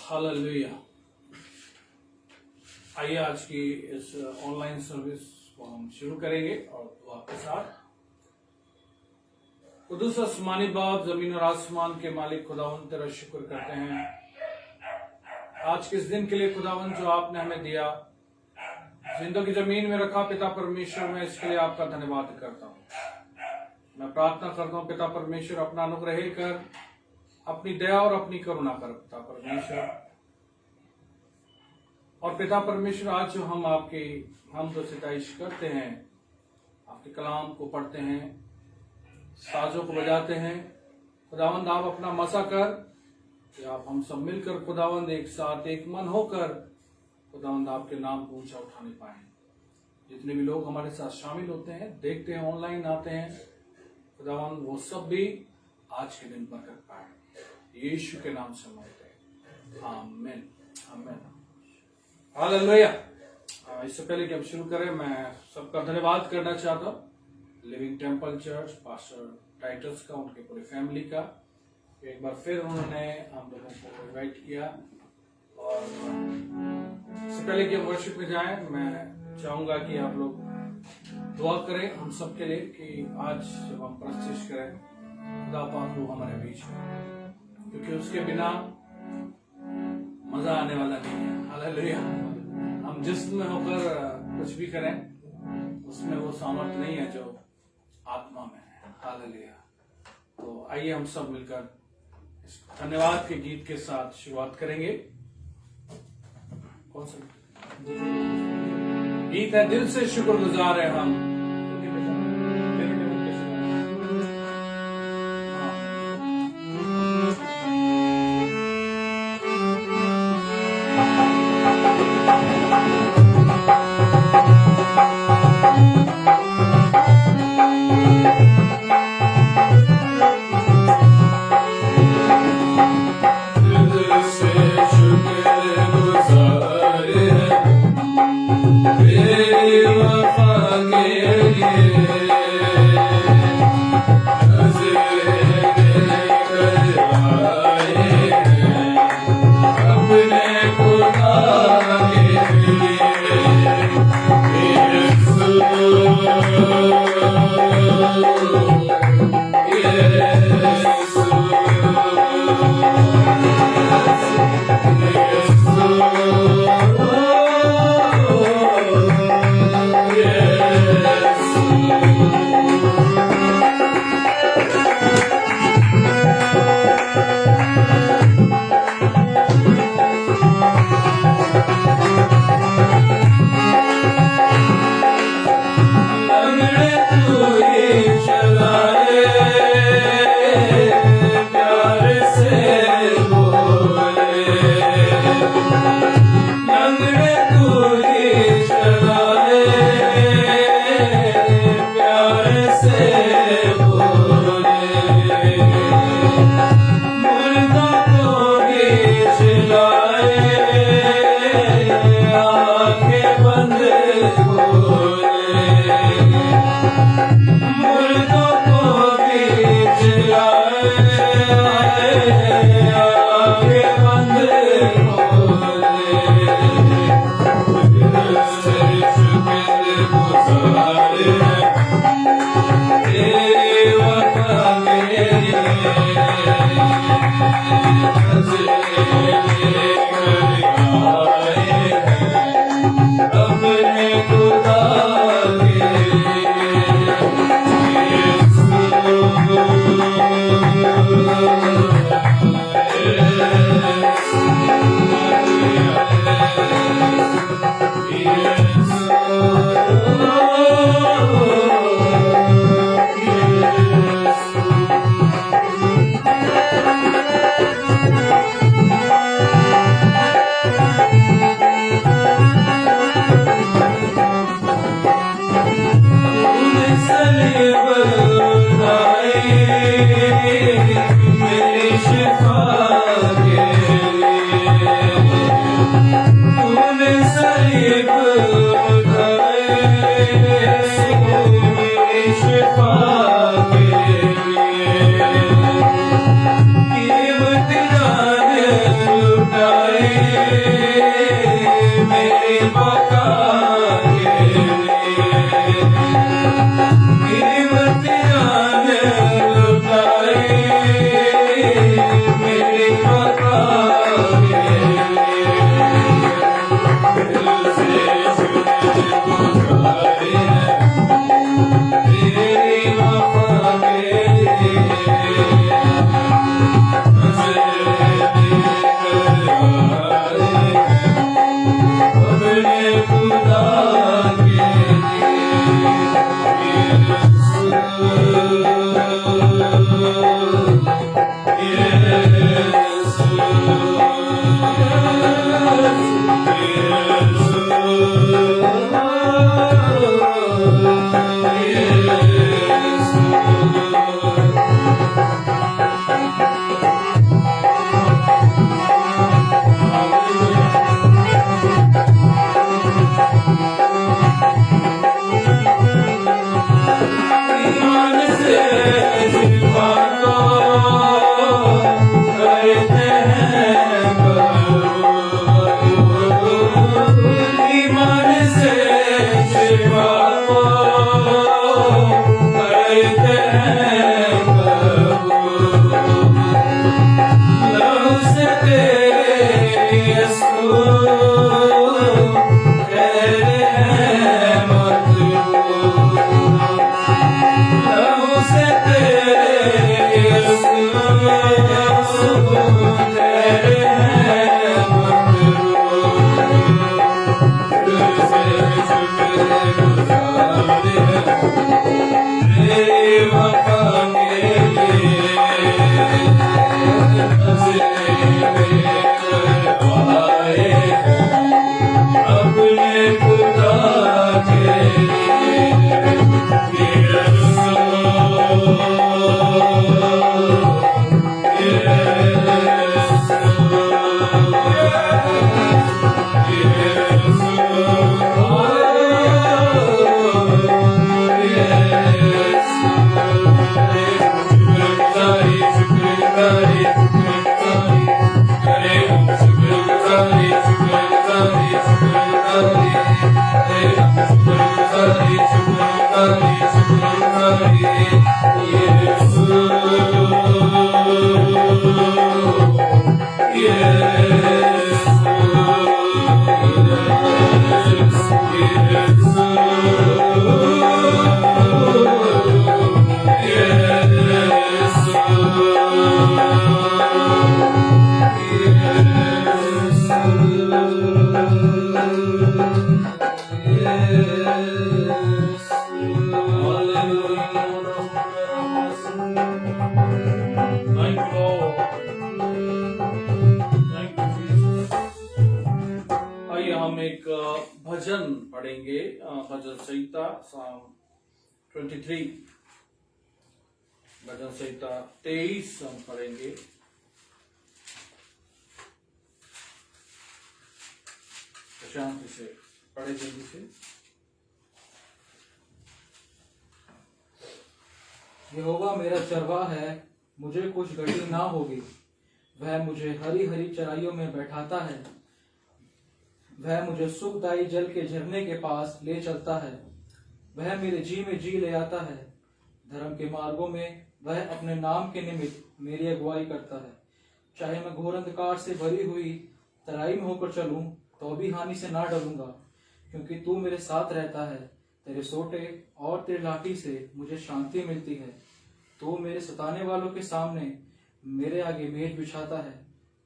Hallelujah. आइए आज की इस ऑनलाइन सर्विस को हम शुरू करेंगे और दुआ के साथ। कुदूस आसमानी बाप, जमीन और आसमान के मालिक खुदावंद तेरा शुक्र करते हैं आज के इस दिन के लिए खुदावंद जो आपने हमें दिया, जिंदगी जमीन में रखा। पिता परमेश्वर, मैं इसके लिए आपका धन्यवाद करता हूँ। मैं प्रार्थना करता हूँ पिता परमेश्वर, अपना अनुग्रह कर, अपनी दया और अपनी करुणा कर पिता परमेश्वर। और पिता परमेश्वर, आज जो हम तो सिताइश करते हैं, आपके कलाम को पढ़ते हैं, साजों को बजाते हैं, खुदावंद आप अपना मसा कर कि आप हम सब मिलकर खुदावंद एक साथ एक मन होकर खुदावंद आपके नाम को ऊंचा उठाने पाए। जितने भी लोग हमारे साथ शामिल होते हैं, देखते हैं, ऑनलाइन आते हैं, खुदावंद वो सब भी आज के दिन बरकत पाए। यीशु के नाम से मांगते हैं, आमीन आमीन हालेलुया। इससे पहले कि हम शुरू करें, मैं सबका धन्यवाद करना चाहता हूँ Living Temple Church, pastor Titus का, उनके पूरी फैमिली का। एक बार फिर उन्होंने हम लोगों को इनवाइट किया। और इससे पहले कि हम वर्शिप में जाएं, मैं चाहूंगा कि आप लोग दुआ करें हम सबके लिए कि आज जब हम प्रस्तुत करें, खुदा पाक वो हमारे बीच में, क्योंकि उसके बिना मजा आने वाला नहीं है। हालेलुया। हम जिस्म में होकर कुछ भी करें, उसमें वो सामर्थ्य नहीं है जो आत्मा में है। हालेलुया। तो आइए हम सब मिलकर इस धन्यवाद के गीत के साथ शुरुआत करेंगे। कौन सा गीत है? दिल से शुक्रगुजार है हम। वफा के लुटाए मेरी बका के लिए, कीमतियां ने लुटाए मेरी बका के लिए, दिल से जुड़े गुजारे तेरी वफा के लिए, नजर देकर आए अपने खुदा के भजन पढ़ेंगे, भजन संहिता 23, भजन संहिता 23 हम पढ़ेंगे। शांति से पढ़े जल्दी से। यहोवा मेरा चरवाहा है, मुझे कुछ घटी ना होगी। वह मुझे हरी हरी चराइयों में बैठाता है। वह मुझे सुखदायी जल के झरने के पास ले चलता है। वह मेरे जी में जी ले आता है। धर्म के मार्गों में वह अपने नाम के निमित्त मेरी अगुवाई करता है। चाहे मैं घोर अंधकार से भरी हुई तराई में होकर चलूं तो भी हानि से ना डरूंगा, क्योंकि तू मेरे साथ रहता है। तेरे सोटे और तेरी लाठी से मुझे शांति मिलती है। तू मेरे सताने वालों के सामने मेरे आगे मेज बिछाता है।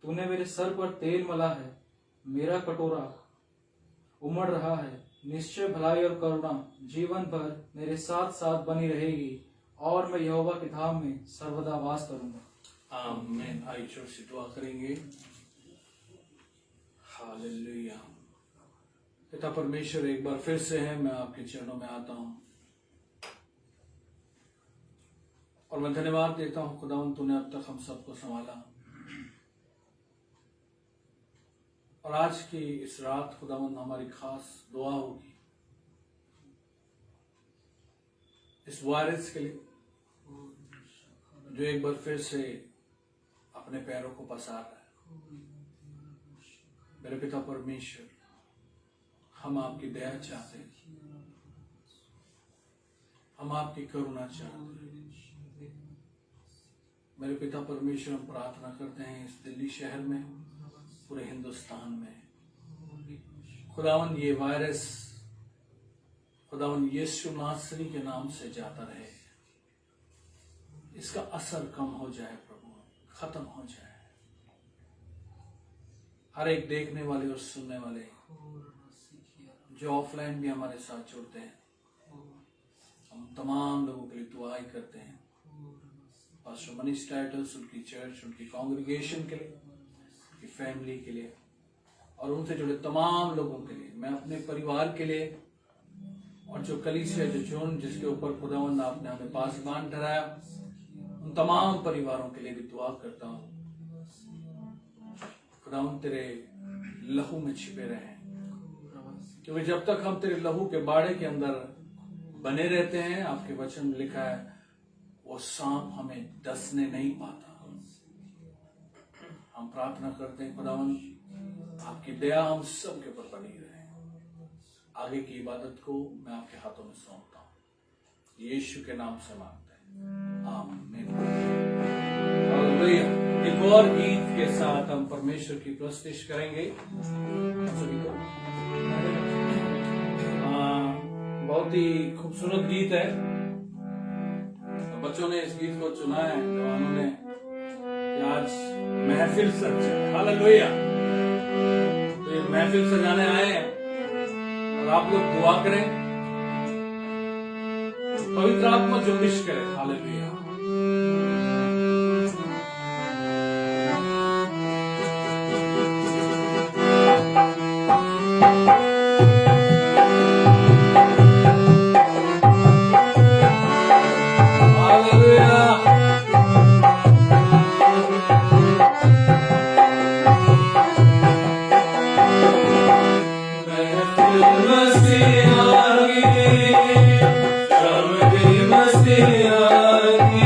तूने मेरे सर पर तेल मला है। मेरा कटोरा उमड़ रहा है। निश्चय भलाई और करुणा जीवन भर मेरे साथ साथ बनी रहेगी, और मैं यहोवा के धाम में सर्वदा वास करूंगा। आमीन। आइए ईश्वर से दुआ करेंगे। हालेलुया। पिता परमेश्वर, एक बार फिर से है मैं आपके चरणों में आता हूं और मैं धन्यवाद देता हूं खुदावंद, तूने अब तक हम सबको संभाला। और आज की इस रात खुदावंद हमारी खास दुआ होगी इस वायरस के लिए जो एक बार फिर से अपने पैरों को पसार रहा है। मेरे पिता परमेश्वर, हम आपकी दया चाहते हैं, हम आपकी करुणा चाहते हैं। मेरे पिता परमेश्वर, हम प्रार्थना करते हैं इस दिल्ली शहर में, पूरे हिंदुस्तान में खुदावन ये वायरस खुदावन यीशु नासरी के नाम से जाता रहे, इसका असर कम हो जाए प्रभु, खत्म हो जाए। हर एक देखने वाले और सुनने वाले जो ऑफलाइन भी हमारे साथ जुड़ते हैं, हम तमाम लोगों के लिए दुआएं करते हैं। पास्टर मनीष टाइटल्स, उनकी चर्च, उनकी कांग्रीगेशन के लिए, उनकी फैमिली के लिए और उनसे जुड़े तमाम लोगों के लिए, मैं अपने परिवार के लिए और जो कलीसिया जो चुन जिसके ऊपर खुदावंद आपने हमें पासबान ठहराया, उन तमाम परिवारों के लिए भी दुआ करता हूँ। खुदावंद तेरे लहू में छिपे रहे, क्योंकि जब तक हम तेरे लहू के बाड़े के अंदर बने रहते हैं, आपके वचन में लिखा है वो सांप हमें डसने नहीं पाता। हम प्रार्थना करते हैं खुदावंद आपकी दया हम सब के ऊपर बनी रहे। आगे की इबादत को मैं आपके हाथों में सौंपता हूँ, यीशु के नाम से मांगते हैं, आमीन। हालेलुया। एक और गीत के साथ हम परमेश्वर की प्रस्तुति करेंगे। सभी को बहुत ही खूबसूरत गीत है। तो बच्चों ने इस गीत को चुना है, जवानों ने, कि आज महफिल सज जाए। हालेलुया। तो ये महफिल सजाने आए हैं और आप लोग दुआ करें, पवित्र आत्मा जुम्बिश करे। हालेलुया। मस्ती आ गई,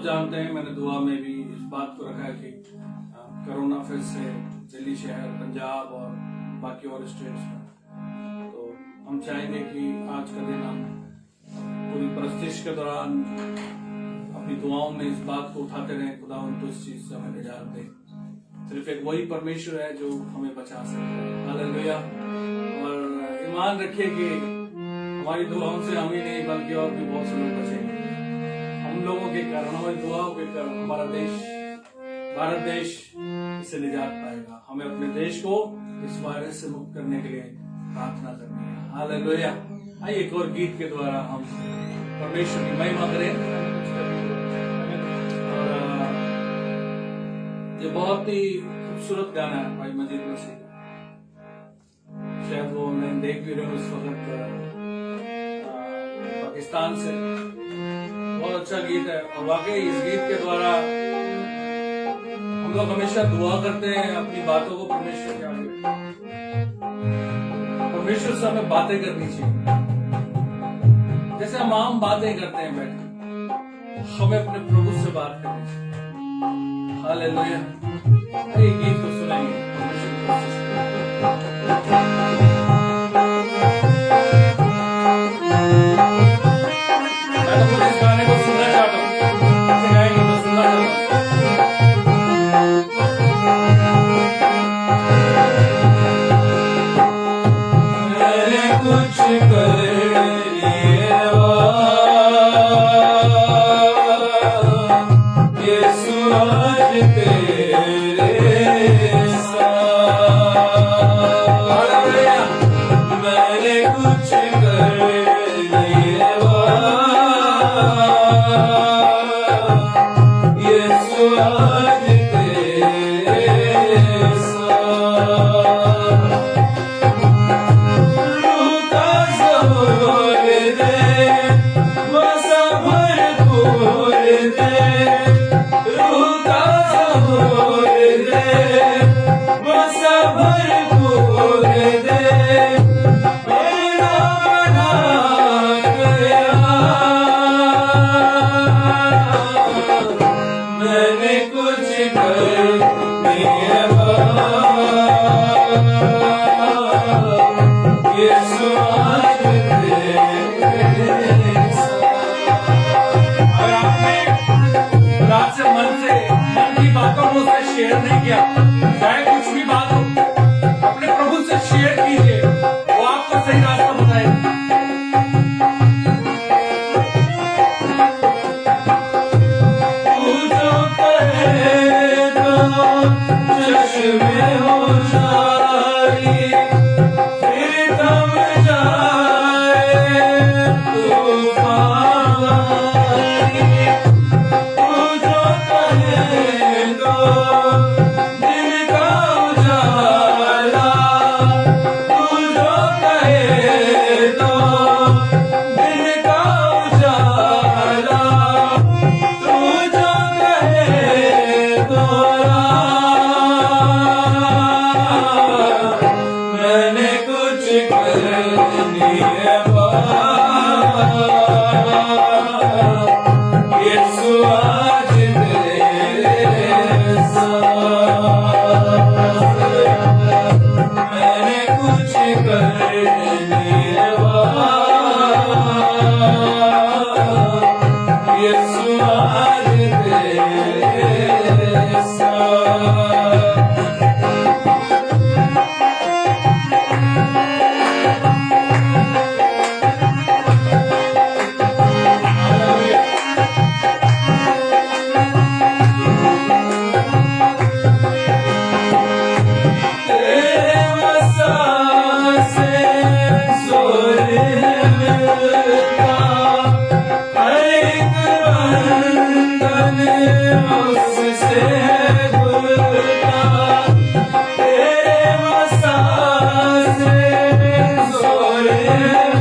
जानते हैं, मैंने दुआ में भी इस बात को रखा है कि कोरोना फिर से दिल्ली शहर, पंजाब और बाकी और स्टेट्स में, तो हम चाहेंगे कि आज का दिन हम पूरी परस्तिश के दौरान अपनी दुआओं में इस बात को उठाते रहें, खुदा उनको इस चीज से हमें निजात दे। सिर्फ एक वही परमेश्वर है जो हमें बचा सकता है। हालेलुया। और ईमान रखिए कि हमारी दुआओं से हम ही नहीं बल्कि और भी बहुत से लोग बचेंगे। हम लोगों के कारण, हमारी दुआओं के कारण हमारा देश, भारत देश इससे निजात पाएगा। हमें अपने देश को इस वायरस से मुक्त करने के लिए प्रार्थना करनी है। हालेलुया। आइए एक और गीत के द्वारा हम परमेश्वर की महिमा करें। और ये बहुत ही खूबसूरत गाना है भाई मजीद मसीह का, शायद वो मैं देख भी रहा हूँ इस वक्त पाकिस्तान से। बहुत अच्छा गीत है और वाकई इस गीत के द्वारा हम लोग हमेशा दुआ करते हैं अपनी बातों को परमेश्वर के आगे। परमेश्वर से हमें बातें करनी चाहिए जैसे हम आम बातें करते हैं बैठे, हमें अपने प्रभु से बात करनी चाहिए। हालेलुया। ये गीत को सुनाएंगे परमेश्वर की कोशिश मैं इस गाने को सुनना चाहता हूँ, कैसे गाएंगे मैं सुनना चाहता हूँ। मैंने कुछ कर लिया यीशु आज तेरे साथ। मैंने कुछ कर लिया यीशु आज तेरे साथ। रूका ज़ोर दे, मसा भरपूर दे, रूका ज़ोर दे, मसा भरपूर दे, मेरा बना गया। मैंने कुछ कर लिया यीशु आज तेरे साथ। अगर आपने रात से मन की बातों को उससे शेयर नहीं किया, चाहे कुछ भी बात हो, अपने प्रभु से शेयर कीजिए, वो आपको सही रास्ता बताएगा। तू जो कहे तो चश्मे हो जारी, फिर थम जाए तूफान। तू जो कहे तो दिन का उजाला, तू जो कहे तो दिन का उजाला, तू जो कहे तो मैंने कुछ कर लिया यीशु आज तेरे साथ। मैंने कुछ कर लिया यीशु आज तेरे साथ। तेरे मसा से जोर मिलता, हर एक बंधन उससे खुलता। तेरे मसा से जोर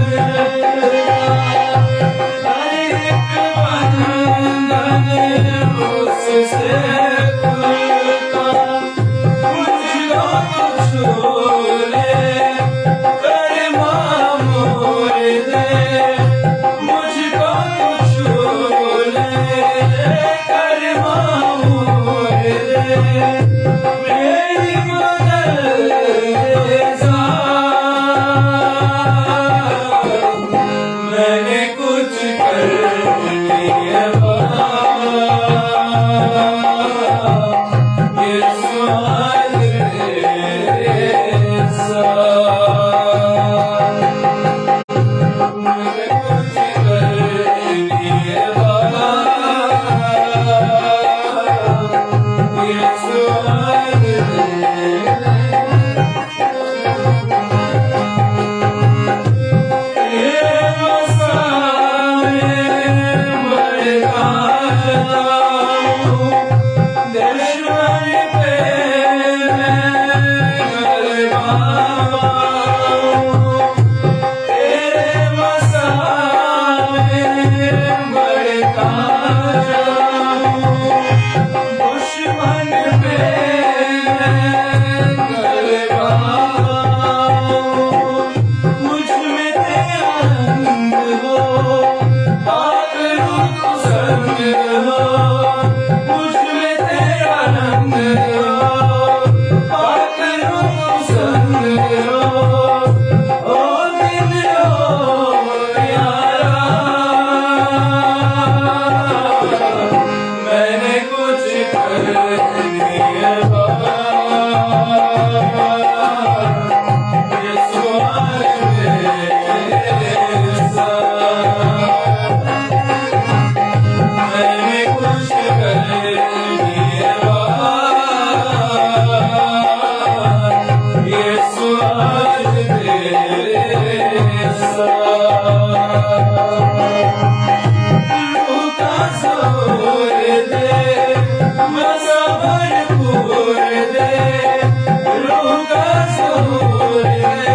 मिलता, हर एक बंधन उससे खुलता। मुझको तो छू ले, कर मामूर दे, मुझको तो छू ले, कर यीशु आज तेरे रूह का जोर दे, मज़ा भरपूर दे, रूह का जोर दे,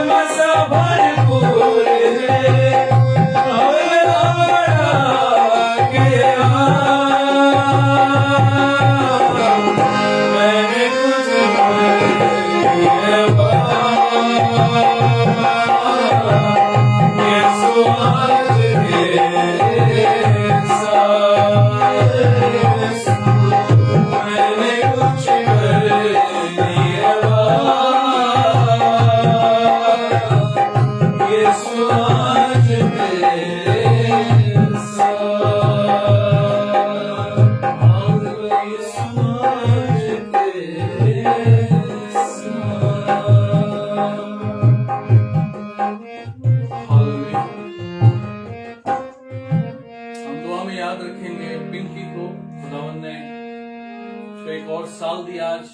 मज़ा भरपूर दे, हमें बढ़ा के मैंने कुछ यीशु आज तेरे साथ, मैंने कुछ कर लिया यीशु आज तेरे साथ, यीशु आज तेरे हालेलुया। हम दुआ में याद रखेंगे पिंकी को, खुदावन ने उसको एक और साल दिया, आज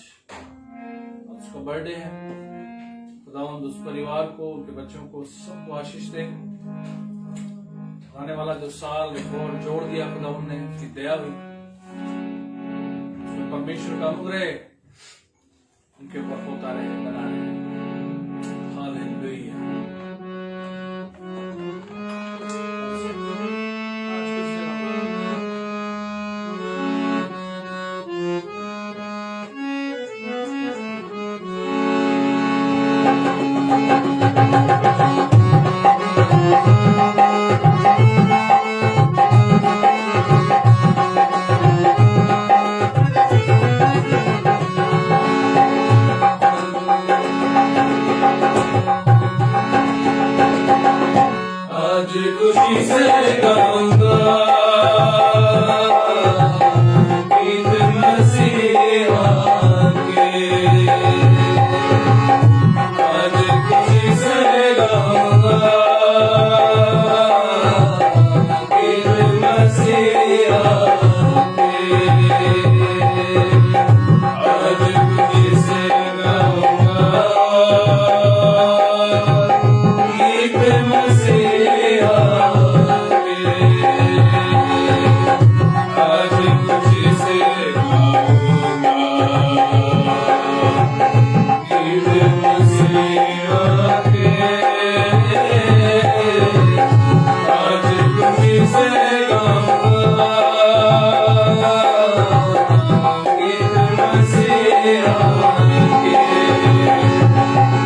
उसका बर्थडे है। खुदावन उस परिवार को, उनके बच्चों को, सबको आशीष दे। आने वाला जो साल एक और जोड़ दिया खुदावन ने, उसकी दया हुई, उसमें परमेश्वर का अनुग्रह उनके ऊपर होता रहे, बना रहे। हालेलुया। आज खुशी से गाऊंगा गीत मसीहा के, आज खुशी से गाऊंगा गीत मसीहा के, आज खुशी से गाऊंगा गीत मसीहा के, आज खुशी से गाऊंगा गीत मसीहा के, आज खुशी से गाऊंगा गीत मसीहा के।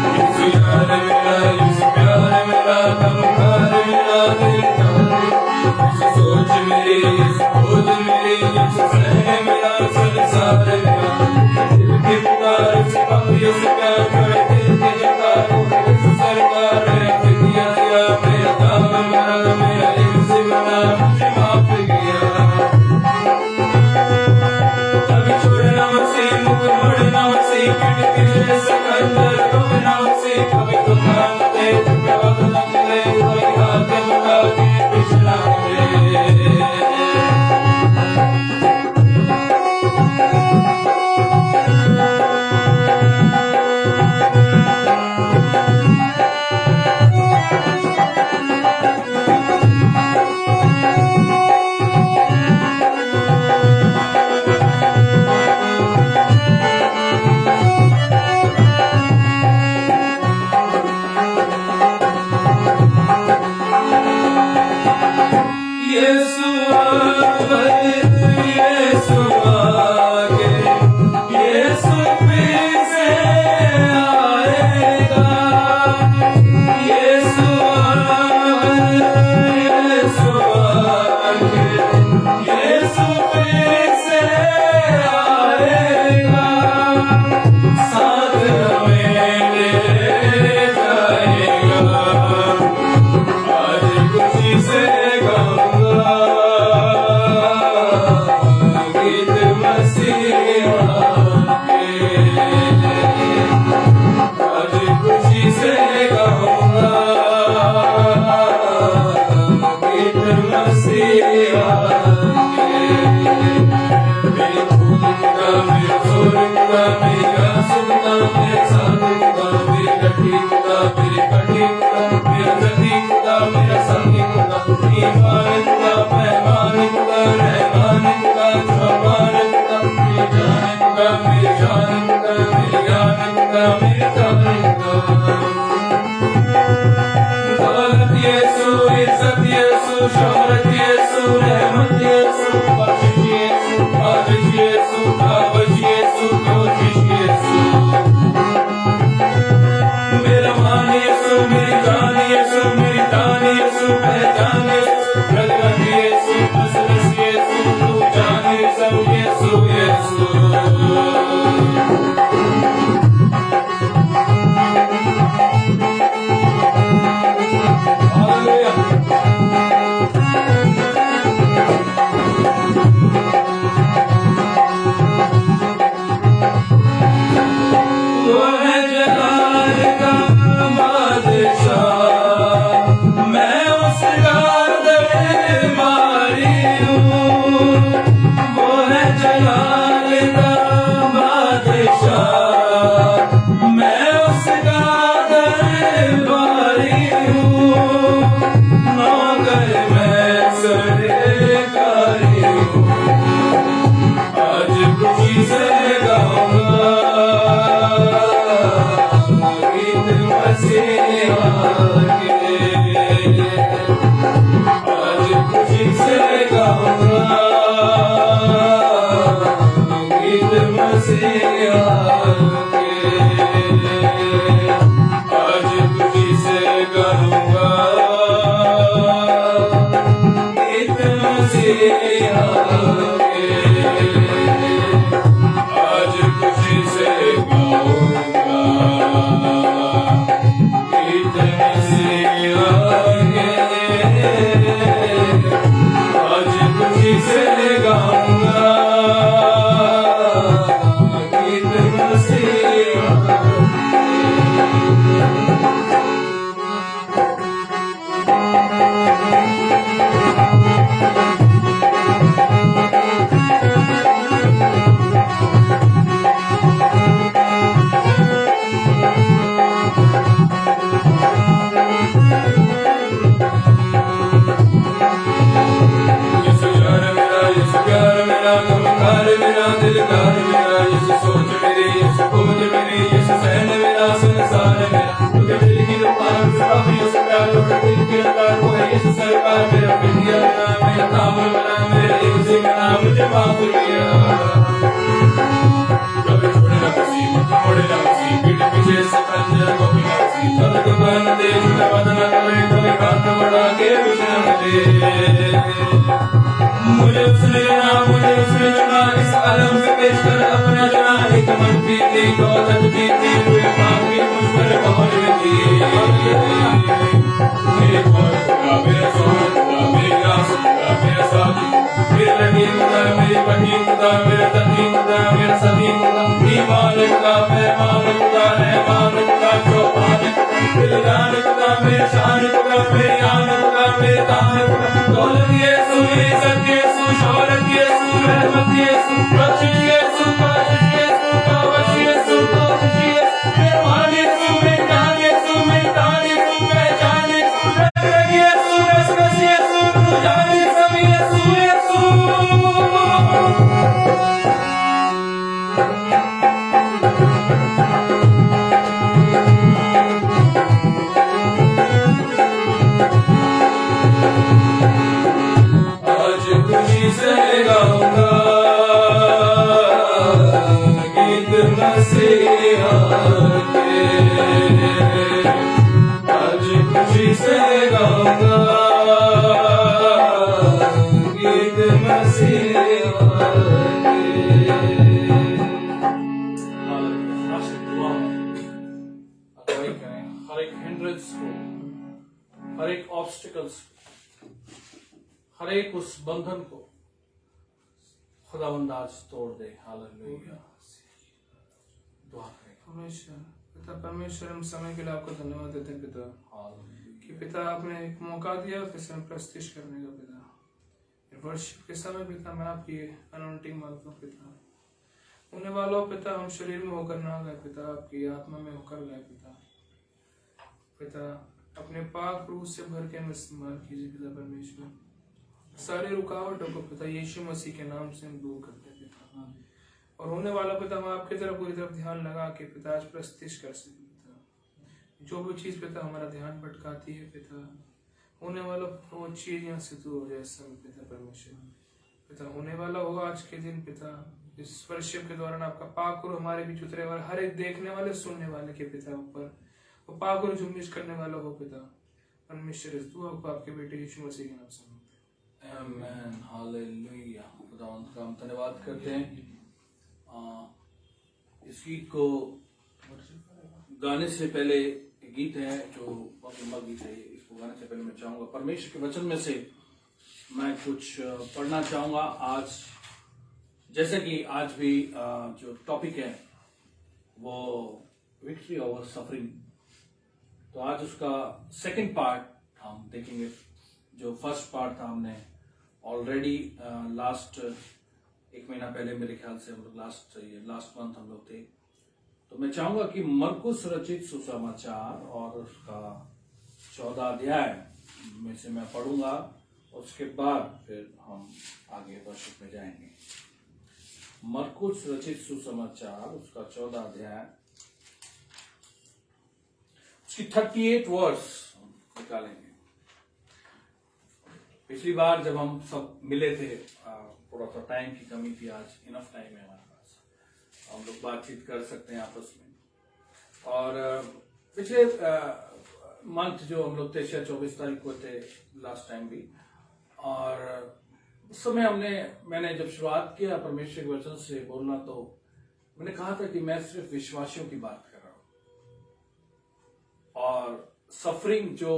यीशु यार मेरा, यीशु प्यार मेरा, तमकार मेरा दिल का, यीशु सोच मेरी, यीशु खोज मेरी, यीशु स्नेह मेरा, संसार मेरा, दिल की पुकार से पापियों से प्यार करे, दिल के जकार यीशु सरकार है, फिदिया दिया मेरा काम मरा, मेरा इल्ज़ बना, मुझे माफ किया। कभी छोड़ना मसीह, मुख मोड़ना मसीह, पीठ पीछे सकंदर रोकना मसीह, कभी तो काम दे, कभी बदल दे, कभी हाथ बढ़ा के पिछला दे। मुझे उसने चुना, इस आलम में पेश कर अपना चुना। एक मन की थी, दौलत की थी, कोई बाकी मुझ पर कौन थी। मेरे कौन खुदा, मेरा सोना खुदा, मेरी आस खुदा, मेरा साथी, मेरा लगी खुदा, मेरी बनी खुदा, मेरा तकी खुदा, मेरा सदी खुदा, ईमान खुदा, मेहमान खुदा, रहमान खुदा, चौपान खुदा, दिलदार खुदा, मेरे शान खुदा, मेरी आन खुदा, मेरे तान खुदा। दौलत यीशु, इज्जत यीशु, शौहरत यीशु, रहमत यीशु, बख्शिश यीशु, बख्शिश यीशु, तौबश यीशु, तौबश यीशु, मेहमान यीशु, मेरी जान यीशु, मेरी तान यीशु, पहचान यीशु, रग यीशु, रस यीशु, तू जाने सब यीशु, यीशु। आज खुशी से गाऊंगा गीत मसीहा के, आज खुशी से गाऊंगा गीत मसीहा के। आज की दुआ में अगुवाई करें, हर एक हिंड्रेंस को, हर एक ऑब्स्टिकल्स को, हर एक उस बंधन को खुदावंद आज तोड़ दे। हालेलुया। दुआ करें। परमेश्वर हम समय के लिए आपको धन्यवाद देते हैं पिता, कि पिता आपने एक मौका दिया फिर से हम प्रस्तुति करने का पिता। वर्शिप के समय पिता मैं आपकी अनॉइंटिंग मांगता हूँ पिता। होने वालों पिता हम शरीर में होकर ना गए पिता, आपकी आत्मा में होकर गए पिता। पिता अपने पाक रूह से भर के हमें इस्तेमाल कीजिए पिता परमेश्वर। सारी रुकावटों को पिता यीशु मसीह के नाम से हम दूर करते पिता। और होने वाला पिता हम आपकी तरफ पूरी तरफ ध्यान लगा के पिता आज प्रस्तुति कर सके पिता। जो भी चीज पिता हमारा ध्यान भटकाती है पिता, होने वाला वो चीज यहाँ से दूर हो जाए इस समय पिता परमेश्वर। पिता होने वाला होगा आज के दिन पिता, इस वर्शिप के दौरान आपका पाक और हमारे बीच उतरे वाला हर एक देखने वाले सुनने वाले के पिता ऊपर वो पाक और जुम्बिश करने वाला हो पिता परमेश्वर। इस दुआ को आपके बेटे यीशु मसीह के नाम से आमीन। हालेलुया। खुदावंद का हम धन्यवाद करते हैं। इस गीत को गाने से पहले एक गीत है जो बहुत लंबा गीत है, इसको गाने से पहले मैं चाहूंगा परमेश्वर के वचन में से मैं कुछ पढ़ना चाहूंगा। आज जैसे कि आज भी जो टॉपिक है वो विक्ट्री ओवर सफरिंग, तो आज उसका सेकंड पार्ट हम देखेंगे। जो फर्स्ट पार्ट था हमने ऑलरेडी लास्ट एक महीना पहले मेरे ख्याल से हम लोग लास्ट मंथ हम लोग थे। तो मैं चाहूंगा कि मरकुस रचित सुसमाचार और उसका 14 अध्याय में से मैं पढ़ूंगा, उसके बाद फिर हम आगे वर्शिप में जाएंगे। मरकुस रचित सुसमाचार उसका 14 अध्याय उसकी 38 वर्स निकालेंगे। पिछली बार जब हम सब मिले थे थोड़ा सा टाइम की कमी थी, आज इनफ टाइम है हमारे पास, हम लोग बातचीत कर सकते हैं आपस में। और पिछले मंथ जो हम लोग थे 24 तारीख को थे लास्ट टाइम भी, और उस समय मैंने जब शुरुआत किया परमेश्वर के वचन से बोलना, तो मैंने कहा था कि मैं सिर्फ विश्वासियों की बात कर रहा हूं, और सफरिंग जो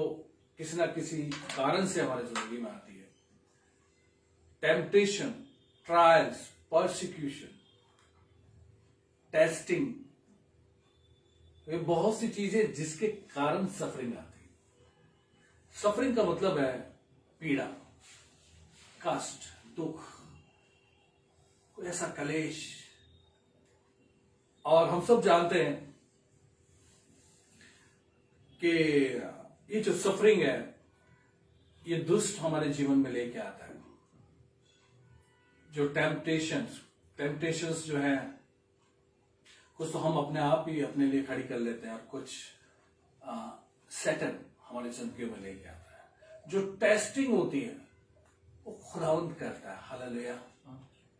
किसी ना किसी कारण से हमारी जिंदगी में आती है, टेम्पटेशन, ट्रायल्स, परसिक्यूशन, टेस्टिंग, ये बहुत सी चीजें जिसके कारण सफरिंग आती है। सफरिंग का मतलब है पीड़ा, कष्ट, दुख, कोई ऐसा कलेश। और हम सब जानते हैं कि ये जो सफरिंग है ये दुष्ट हमारे जीवन में लेके आता है। जो टेम्पटेशंस जो है, कुछ तो हम अपने आप ही अपने लिए खड़ी कर लेते हैं, और कुछ सैटन हमारे जिंदगी में लेके आता है। जो टेस्टिंग होती है वो खुदावंद करता है। Hallelujah,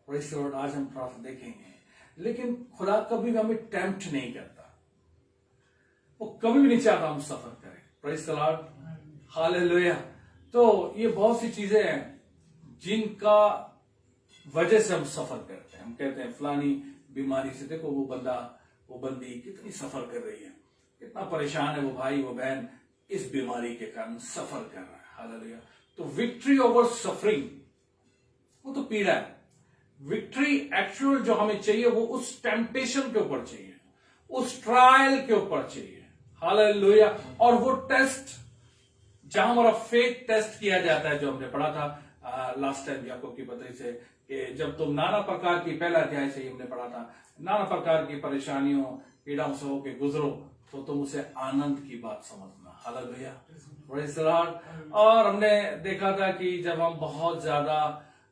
praise the Lord. आज हम थोड़ा सा देखेंगे, लेकिन खुदा कभी भी हमें टेम्प्ट नहीं करता, वो कभी भी नहीं चाहता हम सफर करें। Praise the Lord, hallelujah. तो ये बहुत सी चीजें हैं जिनका वजह से हम सफर करते हैं। हम कहते हैं फलानी बीमारी से देखो वो बंदा वो बंदी कितनी सफर कर रही है, कितना परेशान है वो भाई वो बहन, इस बीमारी के कारण सफर कर रहा है। हालेलुया। तो विक्ट्री ओवर सफरिंग वो तो पीड़ा है। विक्ट्री एक्चुअल जो हमें चाहिए वो उस टेम्पटेशन के ऊपर चाहिए, उस ट्रायल के ऊपर चाहिए। हालेलुया। और वो टेस्ट जहां हमारा फेथ टेस्ट किया जाता है, जो हमने पढ़ा था लास्ट टाइम याकूब की पत्री से, कि जब तुम नाना प्रकार की, पहला अध्याय से ही हमने पढ़ा था, नाना प्रकार की परेशानियों पीड़ाओं से होकर गुजरो तो तुम उसे आनंद की बात समझना। Hallelujah, praise the Lord. और हमने देखा था कि जब हम बहुत ज्यादा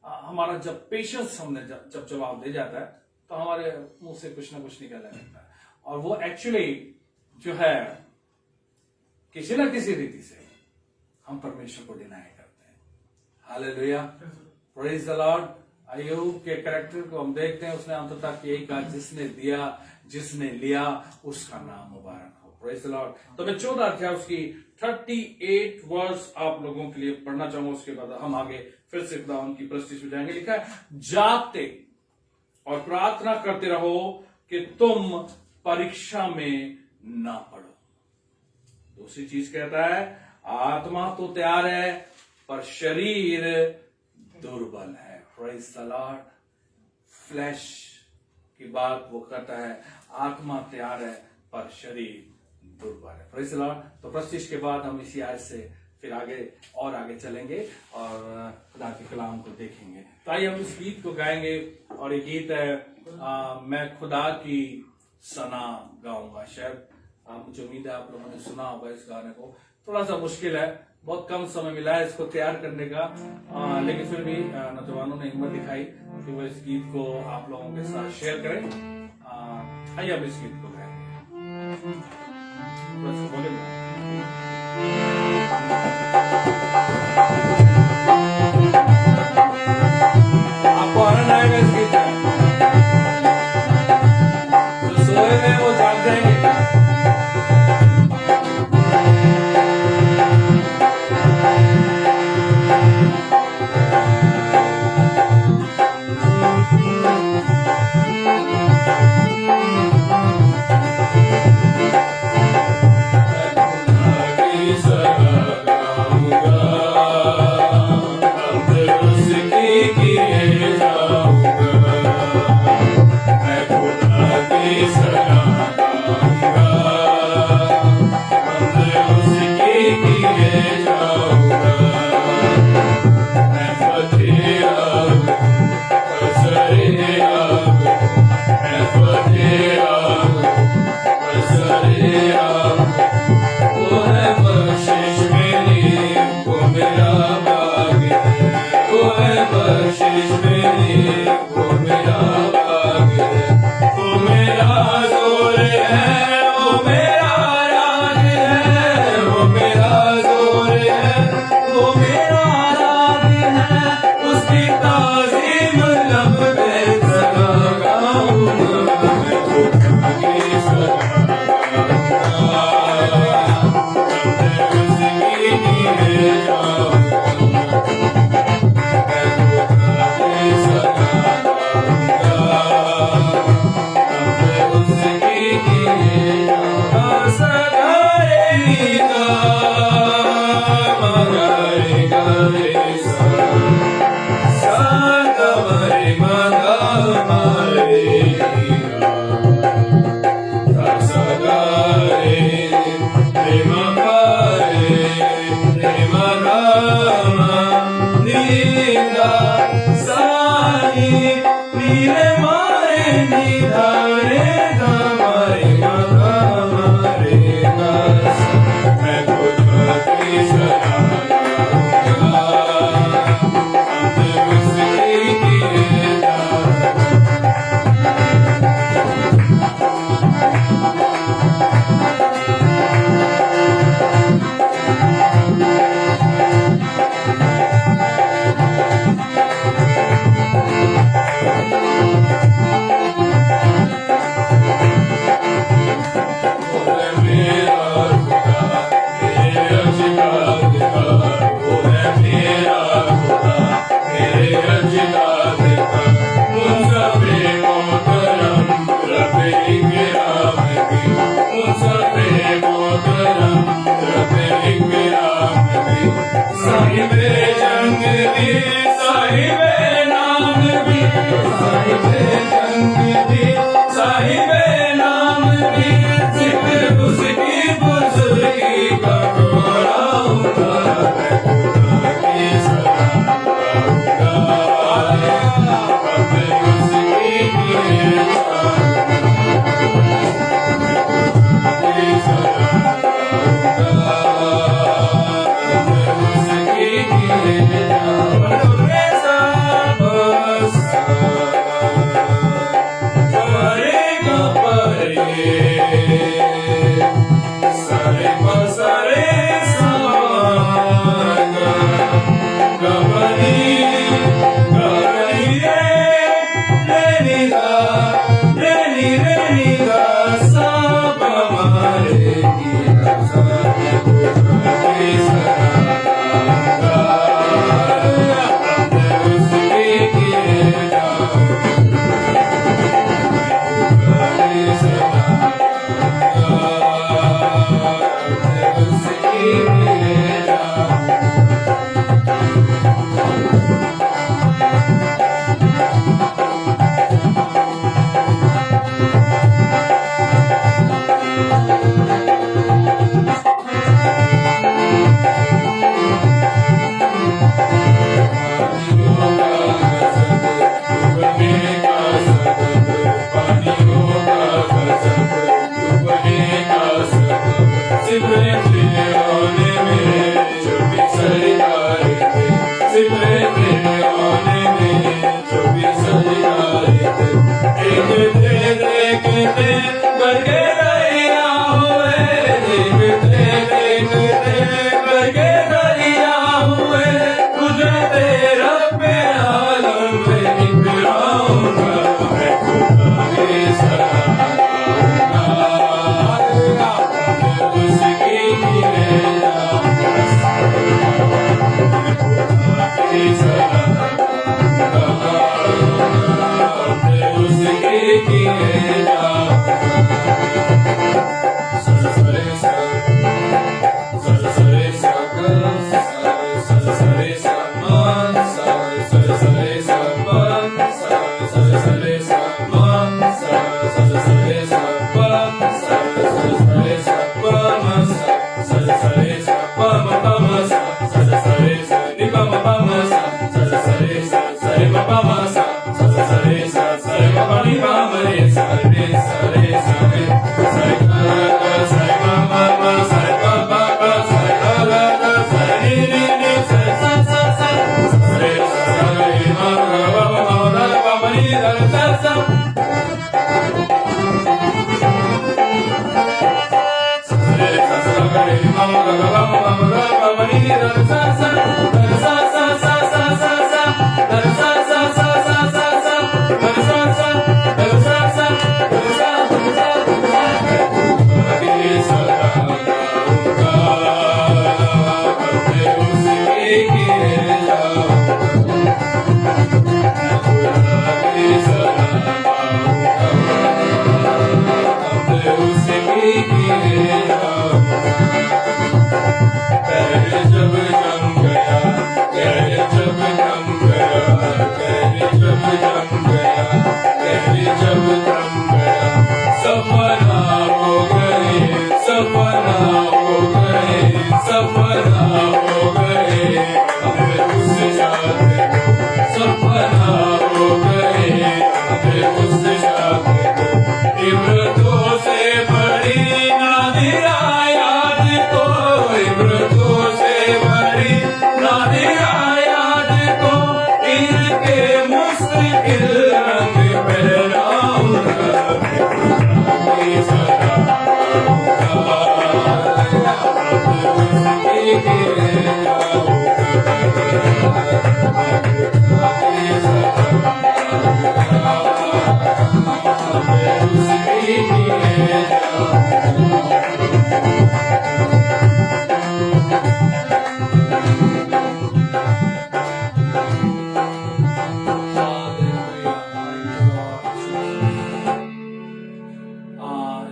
हमारा जब पेशेंस हमने जब जवाब दे जाता है तो हमारे मुंह से कुछ ना कुछ निकलने लगता है, और वो एक्चुअली जो है किसी ना किसी रीति से हम परमेश्वर को डिनाई करते हैं। Hallelujah, praise the Lord. अय्यूब के कैरेक्टर को हम देखते हैं, उसने अंततः यही कहा, जिसने दिया जिसने लिया उसका नाम मुबारक हो। Praise the Lord. तो मैं 14 अध्याय उसकी 38 वर्स आप लोगों के लिए पढ़ना चाहूंगा, उसके बाद हम आगे फिर से खुदावंद की प्रस्तुति में जाएंगे। लिखा है, जागते और प्रार्थना करते रहो कि तुम परीक्षा में ना पड़ो। दूसरी चीज कहता है, आत्मा तो तैयार है पर शरीर दुर्बल है। Praise the Lord. फ्लैश की बात वो करता है, आत्मा तैयार है पर शरीर दुर्बल है। Praise the Lord. तो प्रस्तुति के बाद हम इसी आयत से फिर आगे चलेंगे और खुदा के कलाम को देखेंगे। तो आइए हम इस गीत को गाएंगे, और ये गीत है मैं खुदा की सना गाऊंगा। शायद मुझे उम्मीद है आप लोगों ने सुना होगा इस गाने को। थोड़ा सा मुश्किल है, बहुत कम समय मिला है इसको तैयार करने का, लेकिन फिर भी नौजवानों ने हिम्मत दिखाई कि वो इस गीत को आप लोगों के साथ शेयर करें। आइए हम इस गीत को गाएंगे। आपको आनंद आएगा इस गीत में, जो सोए में वो जाग जाएंगे।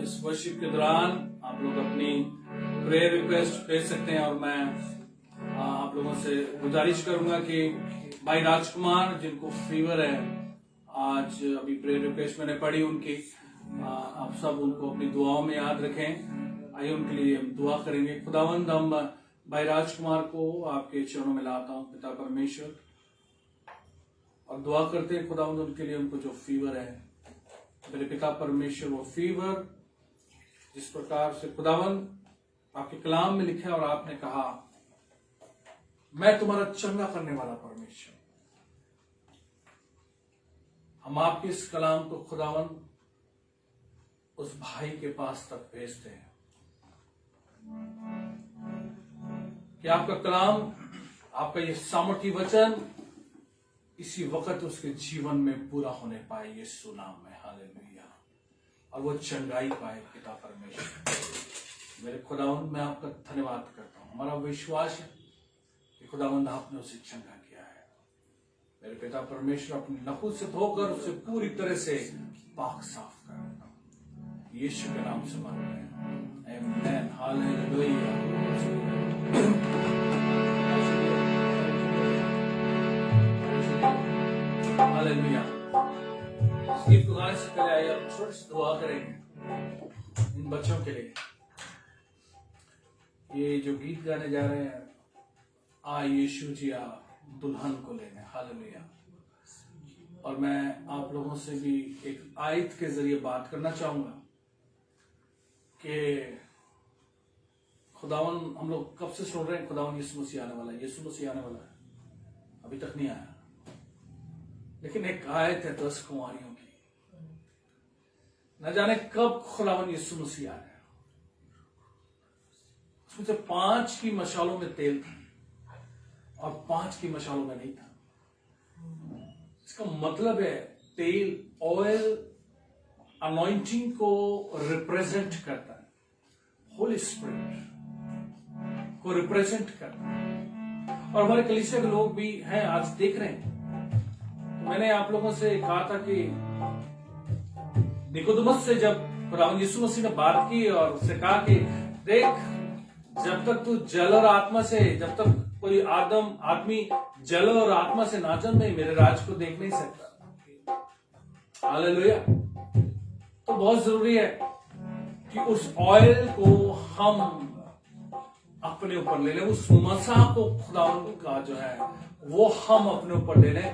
इस वर्शिप के दौरान आप लोग अपनी प्रेयर रिक्वेस्ट भेज सकते हैं और मैं आप लोगों से गुजारिश करूंगा कि भाई राजकुमार जिनको फीवर है, आज अभी प्रेयर रिक्वेस्ट मैंने पढ़ी उनकी, आप सब उनको अपनी दुआओं में याद रखें। आइए उनके लिए हम दुआ करेंगे। खुदावंद, हम भाई राजकुमार को आपके चरणों में लाता हूँ पिता परमेश्वर, और दुआ करते हैं खुदावंद उनके लिए, उनको जो फीवर है मेरे पिता परमेश्वर, वो फीवर जिस प्रकार से खुदावंद आपके कलाम में लिखा है और आपने कहा मैं तुम्हारा चंगा करने वाला परमेश्वर, हम आपके इस कलाम को खुदावंद उस भाई के पास तक भेजते हैं कि आपका कलाम, आपका ये सामर्थी वचन इसी वक्त उसके जीवन में पूरा होने पाए, यीशु नाम में, हालेलुया, और वो चंगाई पाए पिता परमेश्वर। मेरे खुदावंद मैं आपका धन्यवाद करता हूँ। हमारा विश्वास है कि खुदावंद आपने उसे चंगा किया है। मेरे पिता परमेश्वर अपने लहू से धोकर उसे पूरी तरह से पाक साफ कर, यीशु के नाम से मांगते हैं, आमीन, हालेलुया। हालेलुया। इस गीत को गाने से पहले आइए आप छोटी सी दुआ करेंगे इन बच्चों के लिए। ये जो गीत गाने जा रहे हैं, आ यीशु जी आ दुल्हन को लेने, हालेलुया। और मैं आप लोगों से भी एक आयत के जरिए बात करना चाहूंगा कि खुदावन, हम लोग कब से सुन रहे हैं खुदावन यीशु मसीह आने वाला है, यीशु मसीह आने वाला है, अभी तक नहीं आया। लेकिन एक आयत है 10 कुंवारियों की, न जाने कब खुदावन यीशु मसीह आया। उसमें से 5 की मशालों में तेल था और 5 की मशालों में नहीं था। इसका मतलब है तेल, ऑयल अनॉइंटिंग को रिप्रेजेंट करता है, होली स्पिरिट को रिप्रेजेंट करता है। और हमारे कलीसिया के लोग भी हैं, आज देख रहे हैं। तो मैंने आप लोगों से कहा था कि निकोदेमुस से जब खुदावंद यीशु मसीह ने बात की और उससे कहा कि देख, जब तक तू जल और आत्मा से, जब तक कोई आदमी जल और आत्मा से ना जन्मे, मेरे राज को देख नहीं सकता। हालेलुया। तो बहुत जरूरी है कि उस ऑयल को हम अपने ऊपर ले लें, उस मसा को खुदावंद का जो है वो हम अपने ऊपर ले लें।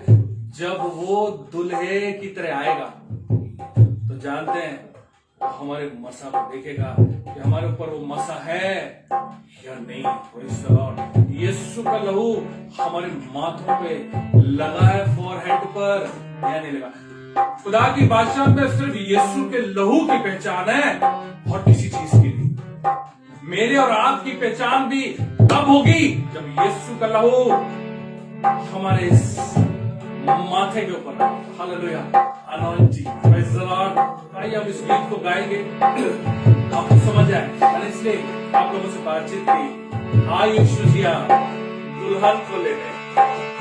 जब वो दुल्हे की तरह आएगा तो जानते हैं हमारे मसा को देखेगा कि हमारे ऊपर वो मसा है या नहीं। यीशु का लहू हमारे माथों पे लगा है, फॉरहेड पर या नहीं लगा। खुदा की बादशाह में सिर्फ यीशु के लहू की पहचान है और किसी चीज की नहीं। मेरे और आपकी पहचान भी तब होगी जब यीशु का लहू हमारे माथे के ऊपर। Hallelujah, anointing, praise the Lord. आइए हम इस गीत को गाएंगे, आपको समझ आए। मैंने इसलिए आप लोगों से बातचीत की, आ यीशु जी आ दुल्हन को लेने।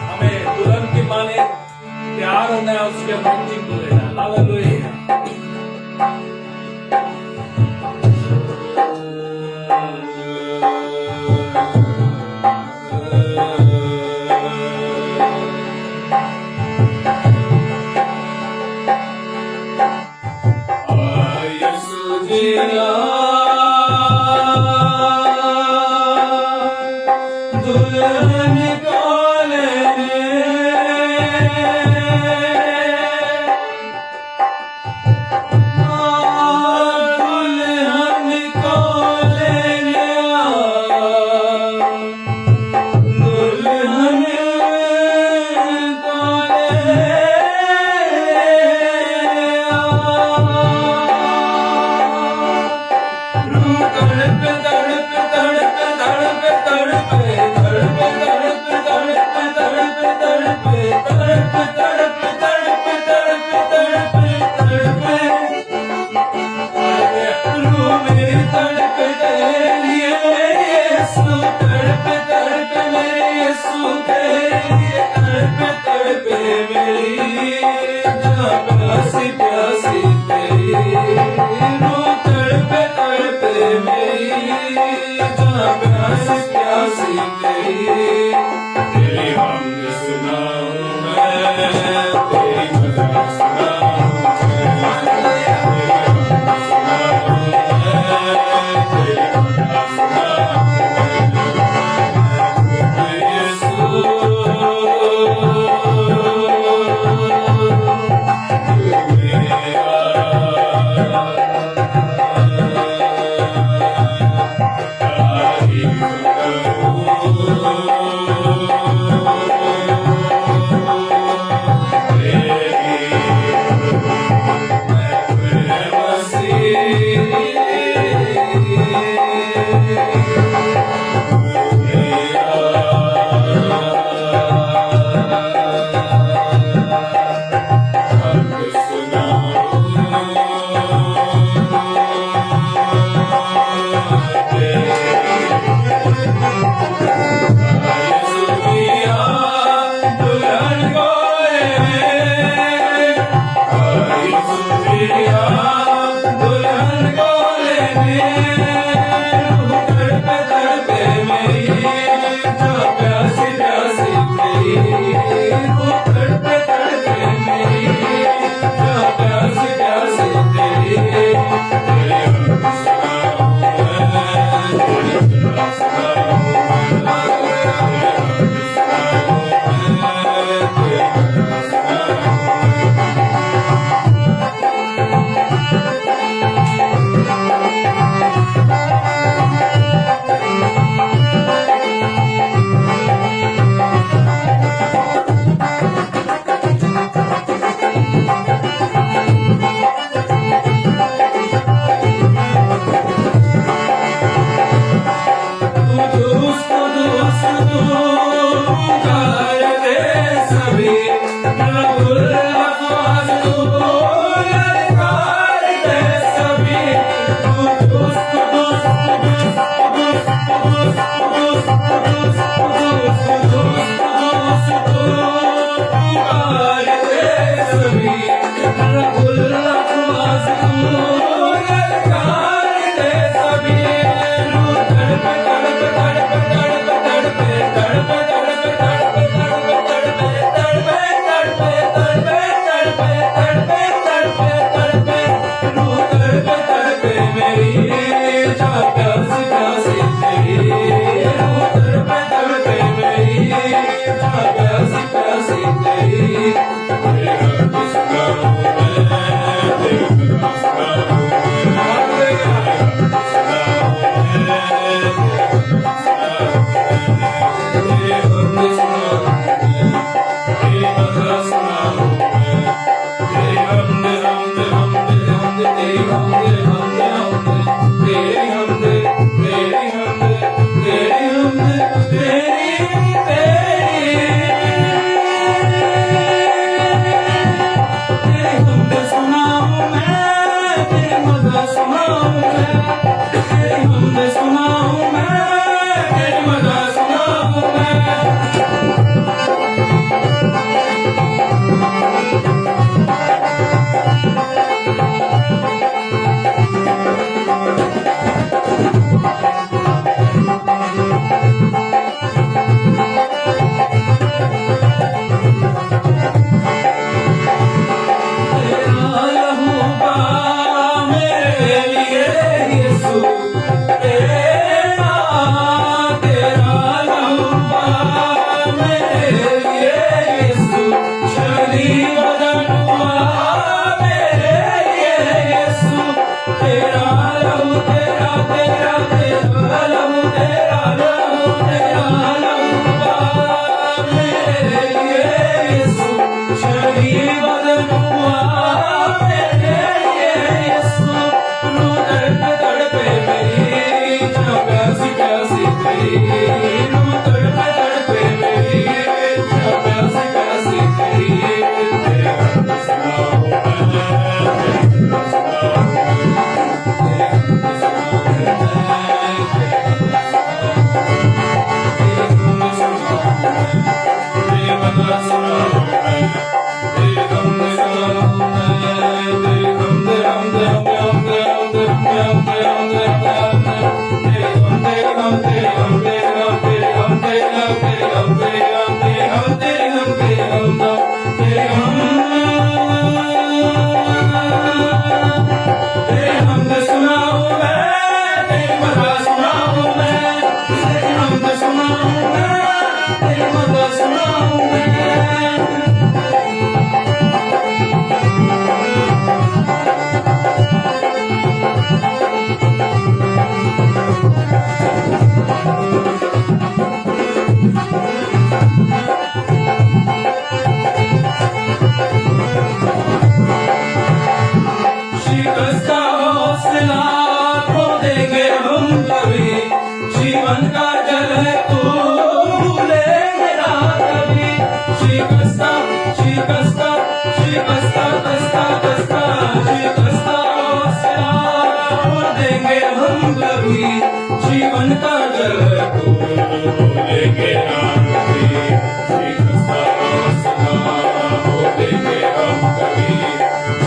हमें दुल्हन की माने तैयार होना है, उसके अनॉइंटिंग को लेना। हालेलुया। Thank you. तड़पे तड़पे मेरी जो प्यासी प्यासी तेरी तड़पे तड़पे मेरी जो प्यासी प्यासी तेरी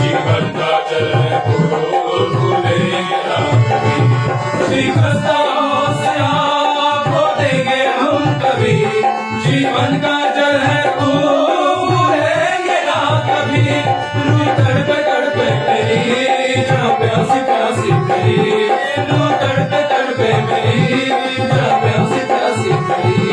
जीवन का जल भूलेंगे ना कभी। विकसताओं से आपको देंगे हम कभी, जीवन का जल है तू भूलेंगे ना कभी। रूह तड़पे तड़पे मेरी जहाँ प्यासी प्यासी मेरी, रूह तड़पे तड़पे मेरी जहाँ प्यासी प्यासी मेरी।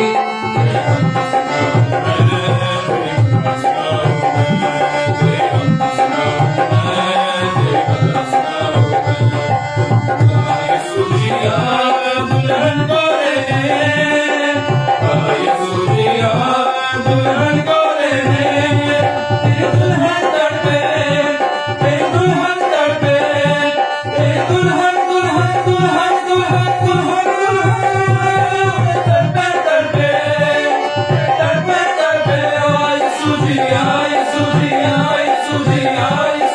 दुल्हन को दुल्हन को दुल्हन तड़पे दुल्हन तड़पे दुल्हन दुल्हन दुल्हन दुल्हन दुल्हन तड़पे तड़पे तड़पे तड़पे। आय सुजिया सुजिया सुजिया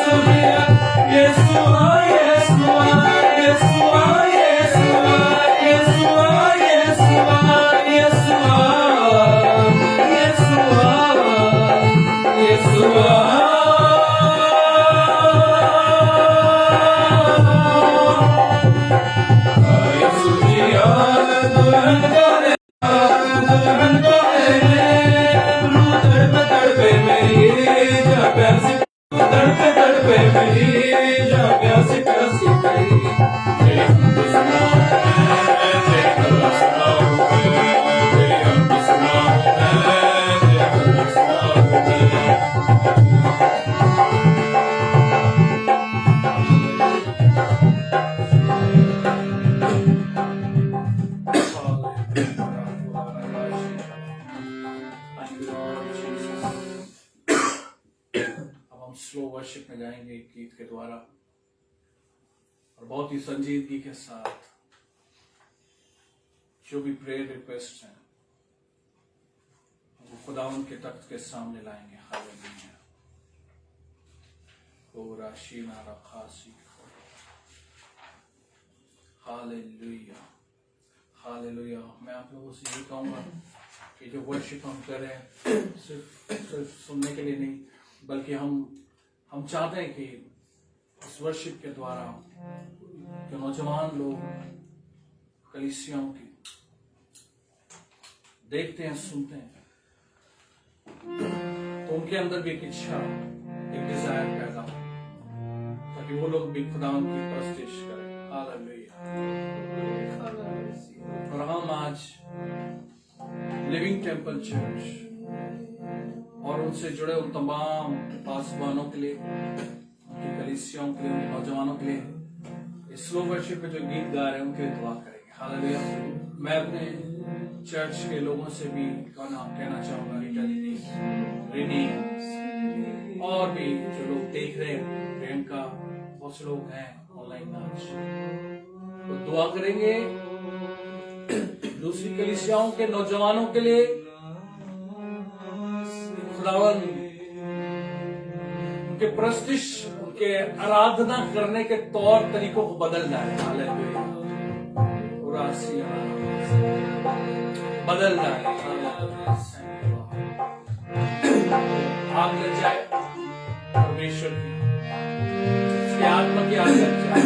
सुजिया यीशुआ यीशुआ यीशुआ स्लो वर्शिप में जाएंगे एक गीत के द्वारा और बहुत ही संजीदगी के साथ जो भी प्रेयर रिक्वेस्ट हैं वो खुदावंद के तख्त के सामने लाएंगे। हालेलुया पूरा शीना रखासी हालेलुया हालेलुया। मैं आप लोगों से ये कहूंगा कि जो वर्शिप हम कर रहे हैं सिर्फ सुनने के लिए नहीं, बल्कि हम चाहते हैं कि इस वर्शिप के द्वारा जो नौजवान लोग कलीसियाओं की देखते हैं सुनते हैं तो उनके अंदर भी एक इच्छा एक डिजायर पैदा हो ताकि वो लोग भी खुदावंद की प्रस्तिश करें। हालेलुया। और हम आज लिविंग टेम्पल चर्च और उनसे जुड़े उन तमाम पासवानों के लिए, उनकी कलीसियाओं के लिए, उनके नौजवानों के लिए इस स्लो वर्शिप में जो गीत गा रहे हैं उनके लिए दुआ करेंगे। हालेलुया। मैं अपने चर्च के लोगों से भी कहना चाहूंगा, रीटा दीदी, रिनी और भी जो लोग देख रहे हैं, प्रियंका, बहुत से लोग हैं ऑनलाइन आज, तो दुआ करेंगे दूसरी कलीसियाओं के नौजवानों के लिए। खुदावन उनके प्रस्तिश, उनके आराधना करने के तौर तरीकों को बदल जाए। हालेलुया। बदल जाए, आग लग जाए परमेश्वर की, उसके आत्मा की आग लग जाए।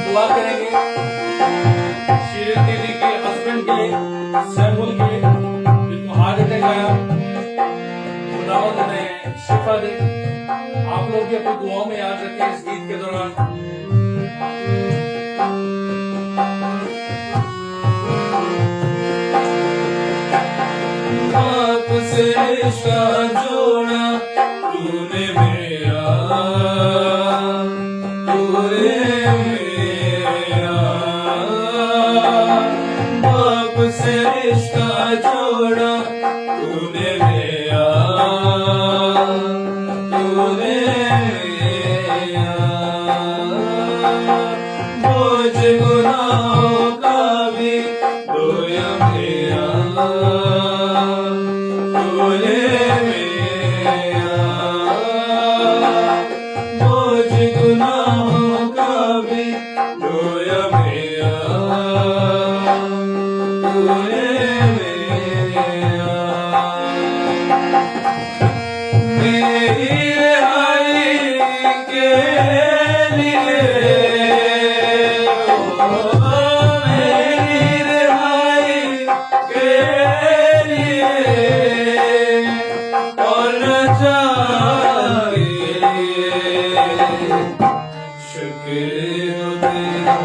दुआ करेंगे के सैमुअल के जिनको हार्ट अटैक आया, खुदावंद ने शिफा दी। आप लोग भी अपनी दुआओं में याद रखें इस गीत के दौरान। आपसे रिश्ता जोड़ा तूने मेरा, तूने मेरा। आपसे रिश्ता जोड़ा तूने मेरा, तूने मेरा। बोझ गुनाहों का भी ढोया मेरा, तूने मेरा। बोझ गुनाहों का भी ढोया मेरा, तूने मेरा। मेरी रिहाई के लिए, मेरी रिहाई के लिए और जाए शुक्र तेरा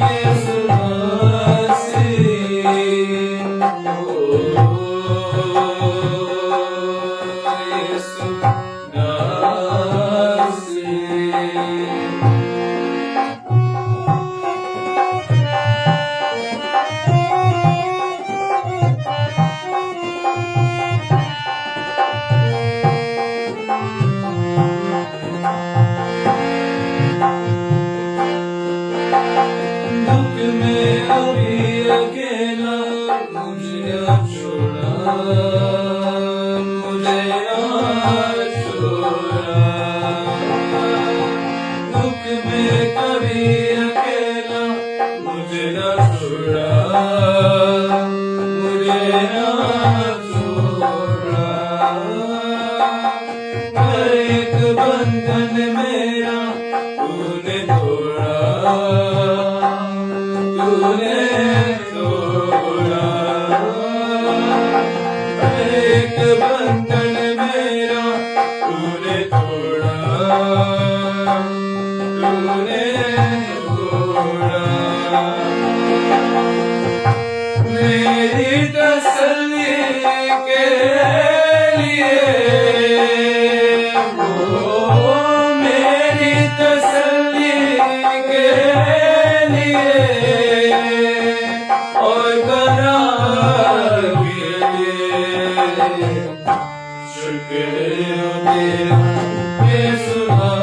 यीशु मसीह। यीशु मसीह। दुख में अभी अकेला मुझे छोड़ा, मुझे छोड़ा। दुख में कभी अकेला मुझे न छोड़ा, मुझे न छोड़ा। हर एक बंधन मेरा तूने तोड़ा, तूने तोड़ा। हर एक बंधन मेरा तूने तोड़ा, तूने तोड़ा। मेरी तसल्ली के लिए, मेरी तसल्ली के लिए और करार के लिए शुक्र तेरा यीशु मसीह।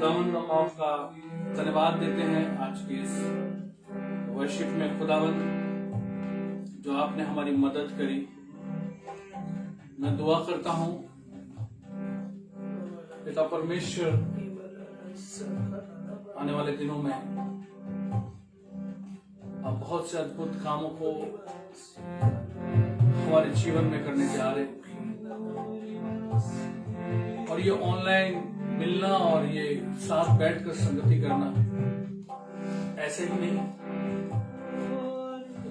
खुदावंद हम आपका धन्यवाद देते हैं आज के इस वर्शिप में खुदावंद जो आपने हमारी मदद करी। मैं दुआ करता हूं पिता परमेश्वर आने वाले दिनों में आप बहुत से अद्भुत कामों को हमारे जीवन में करने जा रहे हैं और ये ऑनलाइन मिलना और ये साथ बैठकर संगति करना ऐसे ही नहीं,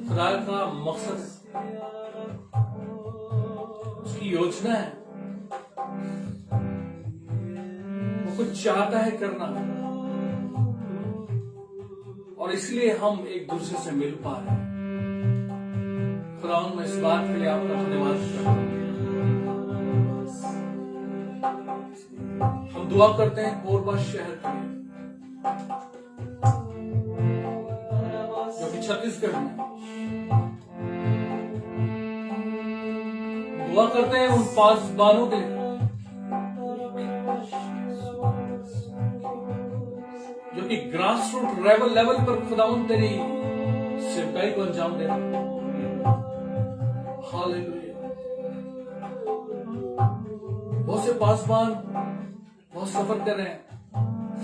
खुदा का मकसद उसकी योजना है, वो कुछ चाहता है करना और इसलिए हम एक दूसरे से मिल पा रहे हैं। खुदावंद मैं इस बात के लिए आपका धन्यवाद करता हूं। हम दुआ करते हैं कोरबा शहर के लिए जो कि छत्तीसगढ़ में, दुआ करते हैं उन पासबानों के लिए जो कि ग्रास रूट लेवल पर खुदावंद तेरी सेवकाई को अंजाम दे रहे हैं। हालेलुया। बहुत से पासबान बहुत सफर कर रहे हैं,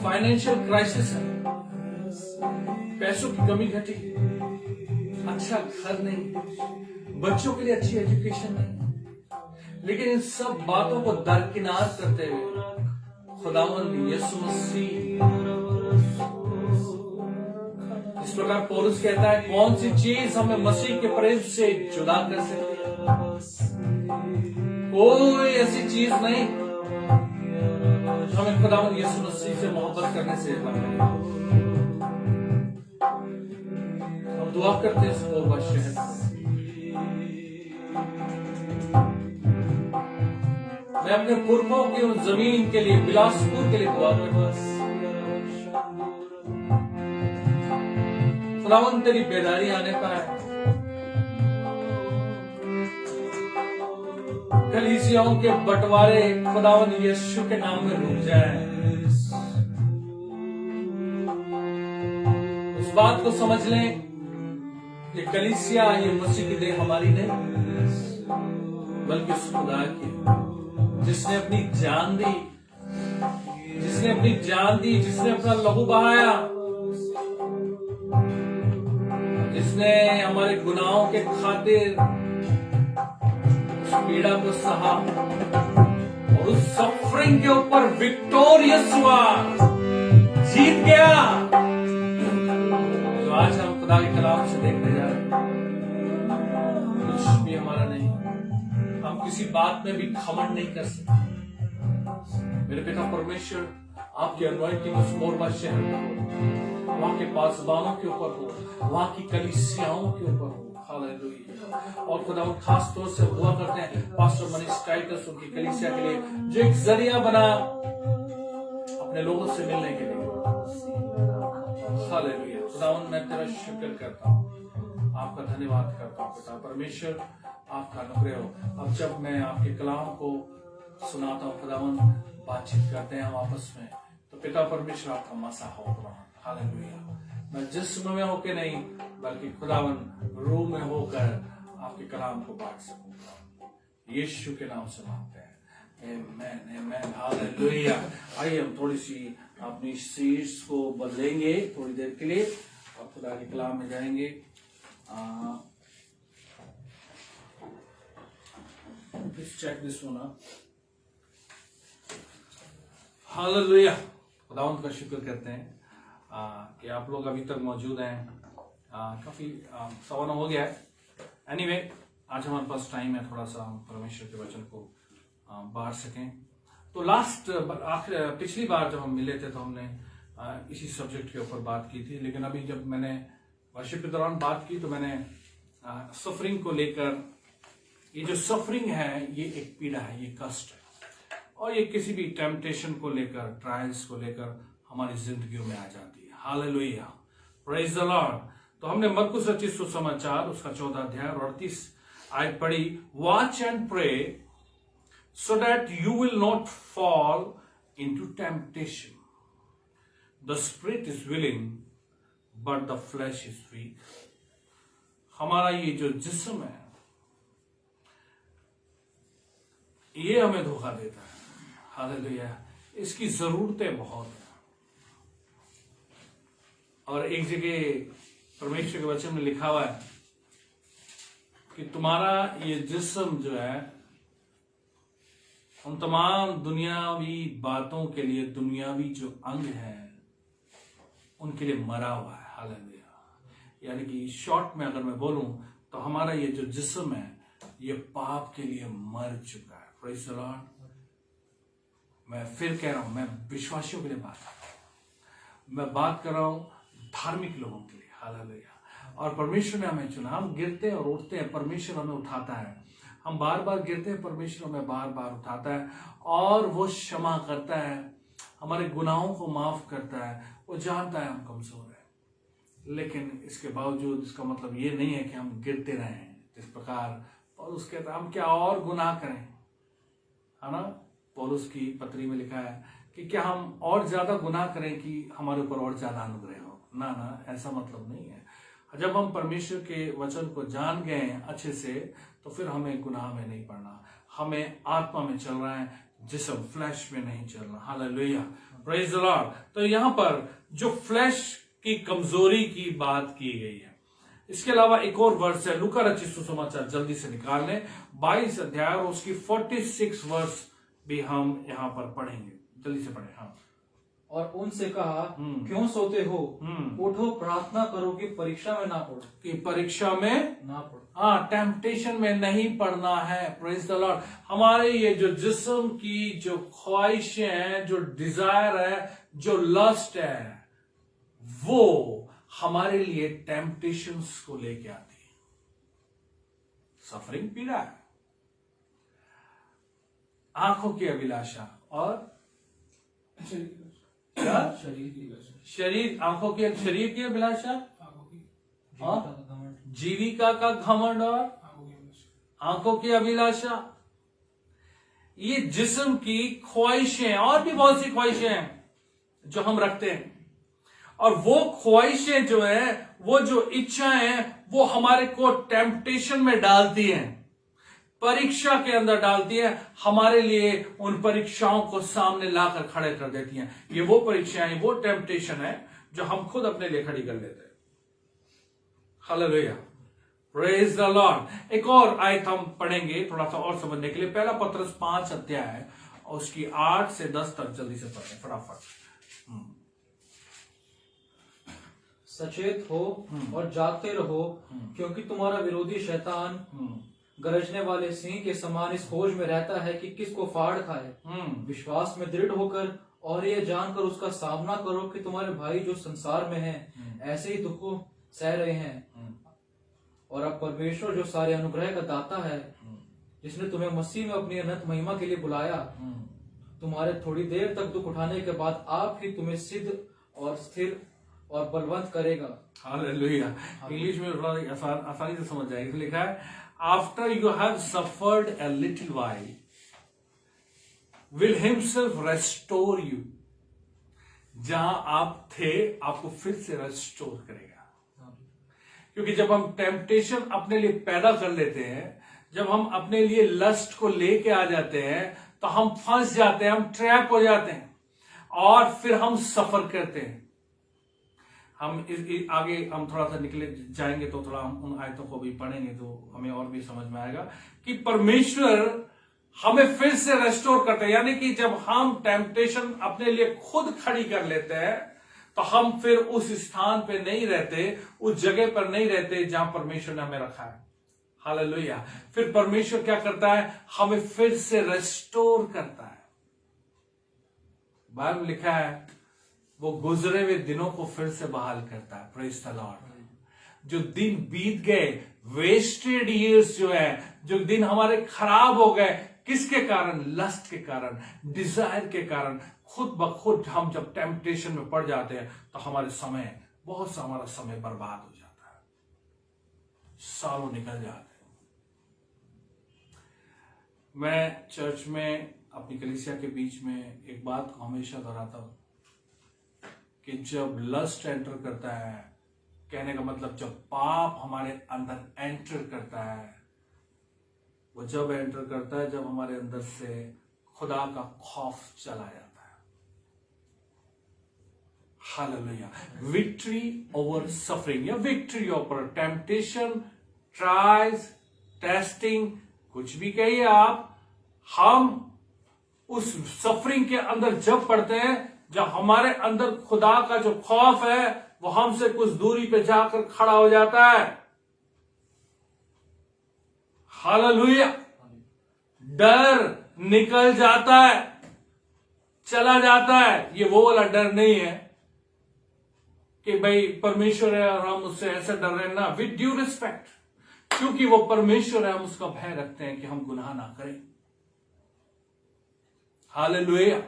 फाइनेंशियल क्राइसिस है, पैसों की कमी घटी, अच्छा घर नहीं, बच्चों के लिए अच्छी एजुकेशन नहीं, लेकिन इन सब बातों को दरकिनार करते हुए खुदावंद यीशु मसीह, इस प्रकार पौलुस कहता है कौन सी चीज हमें मसीह के प्रेम से जुदा कर सकती है? कोई ऐसी चीज नहीं हमें खुदावंद यीशु मसीह से मोहब्बत करने से बंद। हम दुआ करते हैं इस कोरबा शहर मैं अपने पुरखों की उन जमीन के लिए, बिलासपुर के लिए दुआ करता हूं। खुदावंद तेरी बेदारी आने का है, कलीसियाओं के बंटवारे खुदावंद यीशु के नाम में रुक जाए। उस बात को समझ लें कि कलीसिया ये मसीह की देह हमारी नहीं बल्कि उस खुदा की, जिसने अपनी जान दी, जिसने अपना लहू बहाया, जिसने हमारे गुनाहों के खातिर उस पीड़ा को सहा और उस सफरिंग के ऊपर विक्टोरियस हुआ, जीत गया। तो आज हम खुदा के कलाम से देखने जा रहे हैं, कुछ भी हमारा नहीं, हम किसी बात में भी घमंड नहीं कर सकते। मेरे पिता परमेश्वर आपकी अनवाइटिंग उस कोरबा शहर में हो, वहां के पासबानों के ऊपर हो, वहां की कलीसियाओं के ऊपर हो। हालेलुया। और खुदा खास तौर से दुआ करते हैं पास्टर मनीष टाइटस उनकी कलीसिया के लिए जो एक जरिया बना अपने लोगों से मिलने के लिए। हालेलुया। खुदावंद मैं तेरा शुक्र करता हूँ, आपका धन्यवाद करता हूँ पिता परमेश्वर, आपका अनुग्रह हो। अब जब मैं आपके कलाम को सुनाता हूँ खुदावंद, बातचीत करते हैं हम आपस में, तो पिता परमेश्वर आपका मसा हो। हालेलुया। मैं जिस्म में होकर नहीं बल्कि खुदावंद रूह में होकर आपके कलाम को बांट सकूंगा। यीशु के नाम से मांगते हैं, आमीन आमीन। हालेलुया। आइए हम थोड़ी सी अपनी सीट्स को बदलेंगे थोड़ी देर के लिए और खुदा के कलाम में जाएंगे। Please check this one out. Hallelujah. खुदावंद का शुक्र करते हैं कि आप लोग अभी तक मौजूद हैं। काफी सवाल हो गया है। एनीवे, आज हमारे पास टाइम है, थोड़ा सा हम परमेश्वर के वचन को बांट सकें। तो पिछली बार जब हम मिले थे तो हमने इसी सब्जेक्ट के ऊपर बात की थी, लेकिन अभी जब मैंने वर्शिप के दौरान बात की तो मैंने सफरिंग को लेकर, ये जो सफरिंग है ये एक पीड़ा है, ये कष्ट है और ये किसी भी टेम्पटेशन को लेकर, ट्रायल्स को लेकर हमारी जिंदगियों में आ जाती है। Hallelujah, praise the Lord. तो हमने मरकुस रचित सुसमाचार उसका 14 अध्याय और 38 आयत पढ़ी। Watch and pray so that you will not fall into temptation. The spirit is willing but the flesh is weak. हमारा ये जो जिस्म है ये हमें धोखा देता है। हालेलुया। इसकी जरूरतें बहुत हैं। और एक जगह परमेश्वर के वचन में लिखा हुआ है कि तुम्हारा ये जिस्म जो है उन तमाम दुनियावी बातों के लिए, दुनियावी जो अंग है उनके लिए मरा हुआ है। हालेलुया। यानी कि शॉर्ट में अगर मैं बोलूं तो हमारा ये जो जिस्म है ये पाप के लिए मर चुका है। Praise the Lord. मैं फिर कह रहा हूं, मैं विश्वासियों के लिए बात कर रहा हूं, मैं बात कर रहा हूं धार्मिक लोगों के लिए। हालेलुया। और परमेश्वर ने हमें चुना। हम गिरते और उठते हैं, परमेश्वर हमें उठाता है। हम बार बार गिरते हैं, परमेश्वर हमें बार बार उठाता है और वो क्षमा करता है, हमारे गुनाहों को माफ करता है। वो जानता है हम कमजोर हैं, लेकिन इसके बावजूद इसका मतलब ये नहीं है कि हम गिरते रहें। जिस प्रकार पौलुस कहता है हम क्या और गुनाह करें, है ना। पौलुस की पत्री में लिखा है कि क्या हम और ज्यादा गुनाह करें कि हमारे ऊपर और ज्यादा अनुग्रह हो। ना ना, ऐसा मतलब नहीं है। जब हम परमेश्वर के वचन को जान गए अच्छे से तो फिर हमें गुनाह में नहीं पड़ना। हमें आत्मा में चल रहा है, जिस्म फ्लैश में नहीं चलना। हालेलुया। Praise the Lord. तो यहाँ पर जो फ्लैश की कमजोरी की बात की गई है, इसके अलावा एक और वर्ष है लूका रचित सुसमाचार, जल्दी से निकाल लें, 22 अध्याय और उसकी 46 वर्ष भी हम यहाँ पर पढ़ेंगे। जल्दी से पढ़े। हाँ। और उनसे कहा, क्यों सोते हो? उठो, प्रार्थना करो कि परीक्षा में ना पड़ो। कि परीक्षा में ना पड़ो। हाँ, टेम्पटेशन में नहीं पड़ना है। Praise the Lord. हमारे ये जो जिस्म की जो ख्वाहिशें हैं, जो डिजायर है, जो लस्ट है, वो हमारे लिए टेम्पटेशंस को लेके आती है। सफरिंग, पीड़ा है, आंखों की अभिलाषा और शरीर, आंखों की, शरीर की अभिलाषा, जीविका का घमंड और आंखों की अभिलाषा, ये जिस्म की ख्वाहिशें, और भी बहुत सी ख्वाहिशें हैं जो हम रखते हैं। और वो ख्वाहिशें जो हैं, वो जो इच्छाएं हैं, वो हमारे को टेम्पटेशन में डालती हैं, परीक्षा के अंदर डालती है, हमारे लिए उन परीक्षाओं को सामने लाकर खड़े कर देती हैं। ये वो परीक्षाएं, वो टेम्पटेशन है जो हम खुद अपने लिए खड़ी कर लेते हैं। हालेलुया। Praise the Lord. एक और आयत हम पढ़ेंगे थोड़ा सा और समझने के लिए। पहला पत्रस 5 अध्याय और उसकी 8 से 10 तक जल्दी से पढ़ें फटाफट। सचेत हो और जागते रहो, क्योंकि तुम्हारा विरोधी शैतान गरजने वाले सिंह के समान इस खोज में रहता है कि किसको फाड़ खाए। विश्वास में दृढ़ होकर और ये जानकर उसका सामना करो कि तुम्हारे भाई जो संसार में हैं ऐसे ही दुखों सह रहे हैं। और अब परमेश्वर जो सारे अनुग्रह का दाता है, जिसने तुम्हें मसीह में अपनी अनंत महिमा के लिए बुलाया, तुम्हारे थोड़ी देर तक दुख उठाने के बाद आप ही तुम्हें सिद्ध और स्थिर और बलवंत करेगा। हालेलुया। इंग्लिश में थोड़ा आसानी से समझ जाएगा। लिखा है, after you have suffered a little while will himself restore you. जहां आप थे आपको फिर से रेस्टोर करेगा। क्योंकि जब हम टेम्पटेशन अपने लिए पैदा कर लेते हैं, जब हम अपने लिए लस्ट को लेके आ जाते हैं, तो हम फंस जाते हैं, हम ट्रैप हो जाते हैं और फिर हम सफर करते हैं। हम आगे हम थोड़ा सा निकले जाएंगे तो थोड़ा हम उन आयतों को भी पढ़ेंगे तो हमें और भी समझ में आएगा कि परमेश्वर हमें फिर से रेस्टोर करते हैं। यानी कि जब हम टेम्पटेशन अपने लिए खुद खड़ी कर लेते हैं तो हम फिर उस स्थान पे नहीं रहते, उस जगह पर नहीं रहते जहां परमेश्वर ने हमें रखा है। हालेलुया। फिर परमेश्वर क्या करता है? हमें फिर से रेस्टोर करता है। बाइबल में लिखा है वो गुजरे हुए दिनों को फिर से बहाल करता है। Praise the Lord. जो दिन बीत गए, वेस्टेड ईयर्स जो है, जो दिन हमारे खराब हो गए, किसके कारण? लस्ट के कारण, डिजायर के कारण। खुद ब खुद हम जब टेम्पटेशन में पड़ जाते हैं तो हमारे समय, बहुत सा हमारा समय बर्बाद हो जाता है, सालों निकल जाते हैं। मैं चर्च में अपनी कलीसिया के बीच में एक बात को हमेशा दोहराता हूं कि जब लस्ट एंटर करता है, कहने का मतलब जब पाप हमारे अंदर एंटर करता है, वो जब एंटर करता है जब हमारे अंदर से खुदा का खौफ चला जाता है। हालेलुया। विक्ट्री ओवर सफरिंग या victory over temptation, tries, testing, कुछ भी कहिए आप, हम उस सफरिंग के अंदर जब पड़ते हैं, जब हमारे अंदर खुदा का जो खौफ है वो हमसे कुछ दूरी पे जाकर खड़ा हो जाता है। हालेलुया। डर निकल जाता है, चला जाता है। ये वो वाला डर नहीं है कि भाई परमेश्वर है और हम उससे ऐसे डर रहे हैं ना, विद ड्यू रिस्पेक्ट, क्योंकि वो परमेश्वर है, हम उसका भय रखते हैं कि हम गुनाह ना करें। Hallelujah,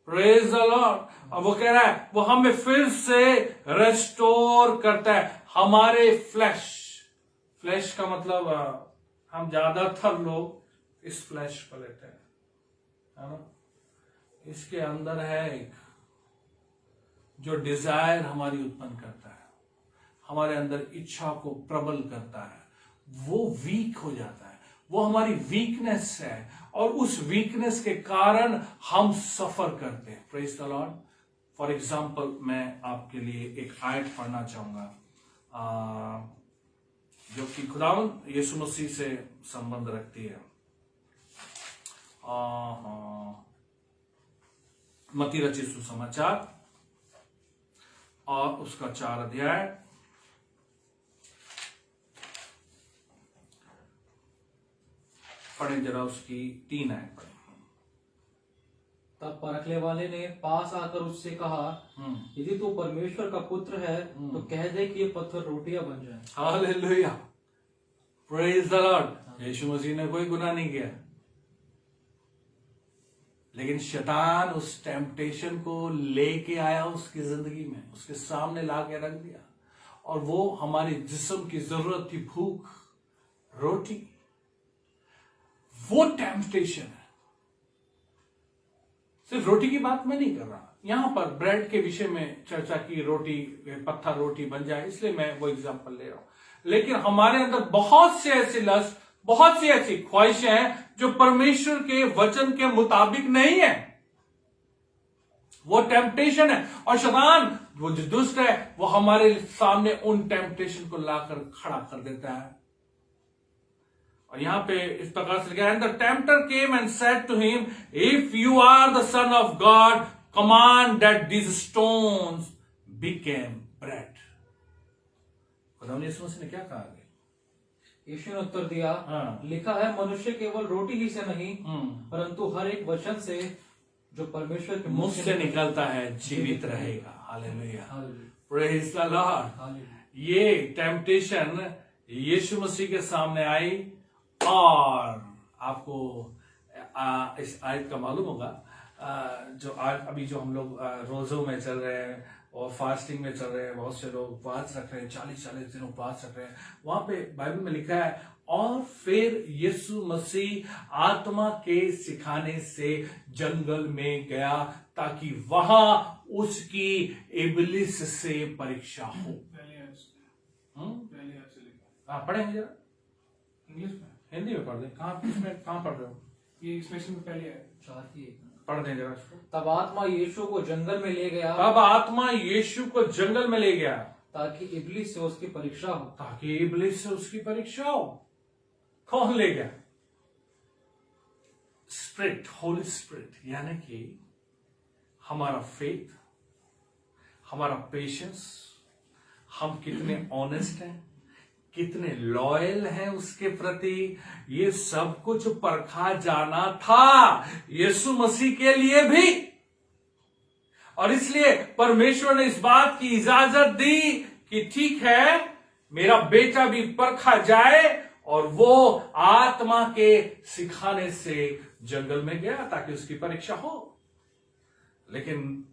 praise the Lord. अब वो कह रहा है वो हमें फिर से रेस्टोर करता है हमारे फ्लैश का मतलब हम ज्यादातर लोग इस फ्लैश को लेते हैं, है ना। इसके अंदर है एक जो डिजायर हमारी उत्पन्न करता है, हमारे अंदर इच्छा को प्रबल करता है, वो वीक हो जाता है, वो हमारी वीकनेस है और उस वीकनेस के कारण हम सफर करते हैं। Praise the Lord. For example मैं आपके लिए एक आयत पढ़ना चाहूंगा जो कि खुदावंद यीशु मसीह से संबंध रखती है। मत्ती रचित सुसमाचार और उसका 4 अध्याय पढ़े जरा, उसकी 3 आयत पढ़े। तब परखने वाले ने पास आकर उससे कहा, यदि तू परमेश्वर का पुत्र है तो कह दे कि ये पत्थर रोटियां बन जाएं। Hallelujah, praise the Lord. Yeshu Masih ने कोई गुनाह नहीं किया, लेकिन शैतान उस टेम्पटेशन को लेके आया उसकी जिंदगी में, उसके सामने ला के रख दिया, और वो हमारी जिस्म की जरूरत थी, भूख, रोटी, वो टेम्पटेशन है। सिर्फ रोटी की बात मैं नहीं कर रहा, यहां पर ब्रेड के विषय में चर्चा की, रोटी, पत्थर रोटी बन जाए, इसलिए मैं वो एग्जांपल ले रहा हूं। लेकिन हमारे अंदर बहुत से ऐसे लस्ट, बहुत सी ऐसी ख्वाहिशें हैं जो परमेश्वर के वचन के मुताबिक नहीं है, वो टेम्पटेशन है। और शैतान वो जो दुष्ट है वो हमारे सामने उन टेम्पटेशन को लाकर खड़ा कर देता है। और यहां पे इस प्रकार से लिखा है, and the tempter came and said to him, if you are the son of God, command that these stones became bread. खुदावंद यीशु मसीह ने क्या कहा आगे? यीशु ने उत्तर दिया, लिखा है, मनुष्य केवल रोटी ही से नहीं परंतु हर एक वचन से जो परमेश्वर के मुंह से निकलता है जीवित रहेगा। Hallelujah, praise the Lord. ये टेम्पटेशन यीशु मसीह के सामने आई, और आपको इस आयत का मालूम होगा, जो आज अभी जो हम लोग रोजों में चल रहे हैं और फास्टिंग में चल रहे हैं, बहुत से लोग उपवास रख रहे हैं, 40-40 दिन उपवास रख रहे हैं। वहां पे बाइबल में लिखा है, और फिर यीशु मसीह आत्मा के सिखाने से जंगल में गया ताकि वहां उसकी इब्लिस से परीक्षा हो। पढ़ेंगे जरा इंग्लिश में, हिंदी में पढ़ दें। कहाँ पढ़ रहे हो? ये एक्सप्रेशन में पहले है, 4 की 1 पढ़ दें जरा इसको। तब आत्मा यीशु को जंगल में ले गया, तब आत्मा यीशु को जंगल में ले गया ताकि इब्लिस से उसकी परीक्षा हो। ताकि इब्लिस से उसकी परीक्षा हो। कौन ले गया? स्पिरिट, होली स्पिरिट, यानी कि हमारा फेथ, हमारा पेशेंस, हम कितने ऑनेस्ट हैं, कितने लॉयल हैं उसके प्रति, ये सब कुछ परखा जाना था यीशु मसीह के लिए भी। और इसलिए परमेश्वर ने इस बात की इजाजत दी कि ठीक है, मेरा बेटा भी परखा जाए, और वो आत्मा के सिखाने से जंगल में गया ताकि उसकी परीक्षा हो। लेकिन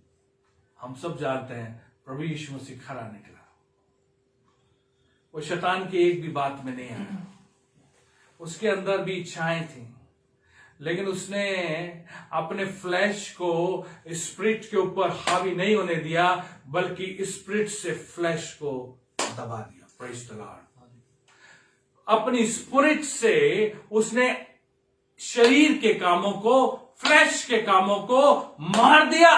हम सब जानते हैं प्रभु यीशु मसीह खरा निकला, वो शैतान की एक भी बात में नहीं आया। उसके अंदर भी इच्छाएं थी, लेकिन उसने अपने फ्लैश को स्पिरिट के ऊपर हावी नहीं होने दिया, बल्कि स्पिरिट से फ्लैश को दबा दिया। Praise the Lord. अपनी स्पिरिट से उसने शरीर के कामों को, फ्लैश के कामों को मार दिया,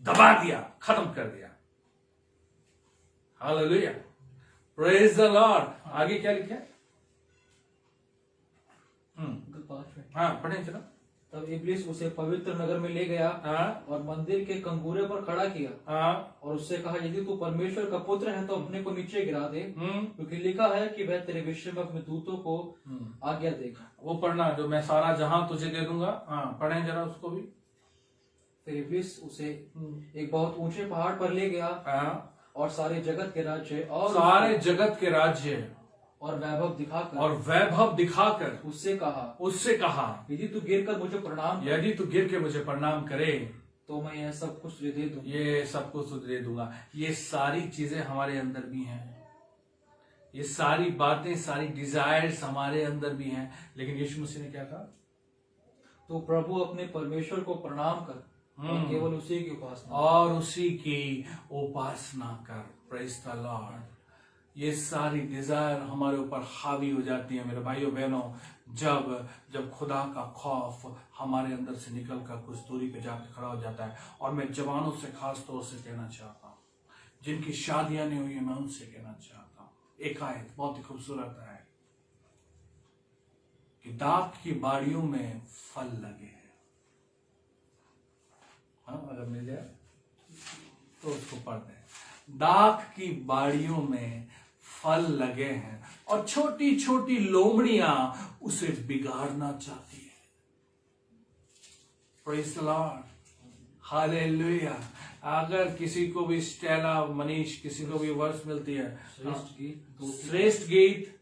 दबा दिया, खत्म कर दिया। Hallelujah, praise the Lord. आगे क्या लिखा है? हाँ पढ़े चलो। तब इब्लिस उसे पवित्र नगर में ले गया और मंदिर के कंगूरे पर खड़ा किया और उससे कहा, यदि तू परमेश्वर का पुत्र है तो अपने को नीचे गिरा दे, क्योंकि लिखा है कि वह तेरे विषय में अपने दूतों को आज्ञा देगा। वो पढ़ना, जो मैं सारा जहां तुझे दे दूंगा। पढ़े जरा उसको भी। फिर इब्लिस उसे एक बहुत ऊंचे पहाड़ पर ले गया और सारे जगत के राज्य और वैभव दिखाकर उससे कहा, यदि तू गिर के मुझे प्रणाम करे तो मैं यह सब कुछ तुझे दे दूंगा। ये सारी चीजें हमारे अंदर भी हैं, ये सारी बातें, सारी डिजायर्स हमारे अंदर भी हैं, लेकिन यीशु मसीह ने क्या कहा? तो प्रभु अपने परमेश्वर को प्रणाम कर और केवल उसी की उपासना कर। Praise the Lord. ये सारी डिजायर हमारे ऊपर हावी हो जाती है मेरे भाइयों बहनों, जब खुदा का खौफ हमारे अंदर से निकल कर कुछ दूरी पे जाकर खड़ा हो जाता है। और मैं जवानों से खास तौर से कहना चाहता हूँ, जिनकी शादियां नहीं हुई है, मैं उनसे कहना चाहता हूँ, एक आयत बहुत ही खूबसूरत है कि दाख की बाड़ियों में फल लगे हैं। अगर मिल जाए तो उसको पढ़ दें। दाख की बाड़ियों में फल लगे हैं और छोटी छोटी लोमड़ियां उसे बिगाड़ना चाहती है। Praise the Lord, hallelujah. अगर किसी को भी स्टेला, मनीष, किसी को भी वर्ष मिलती है, श्रेष्ठ गीत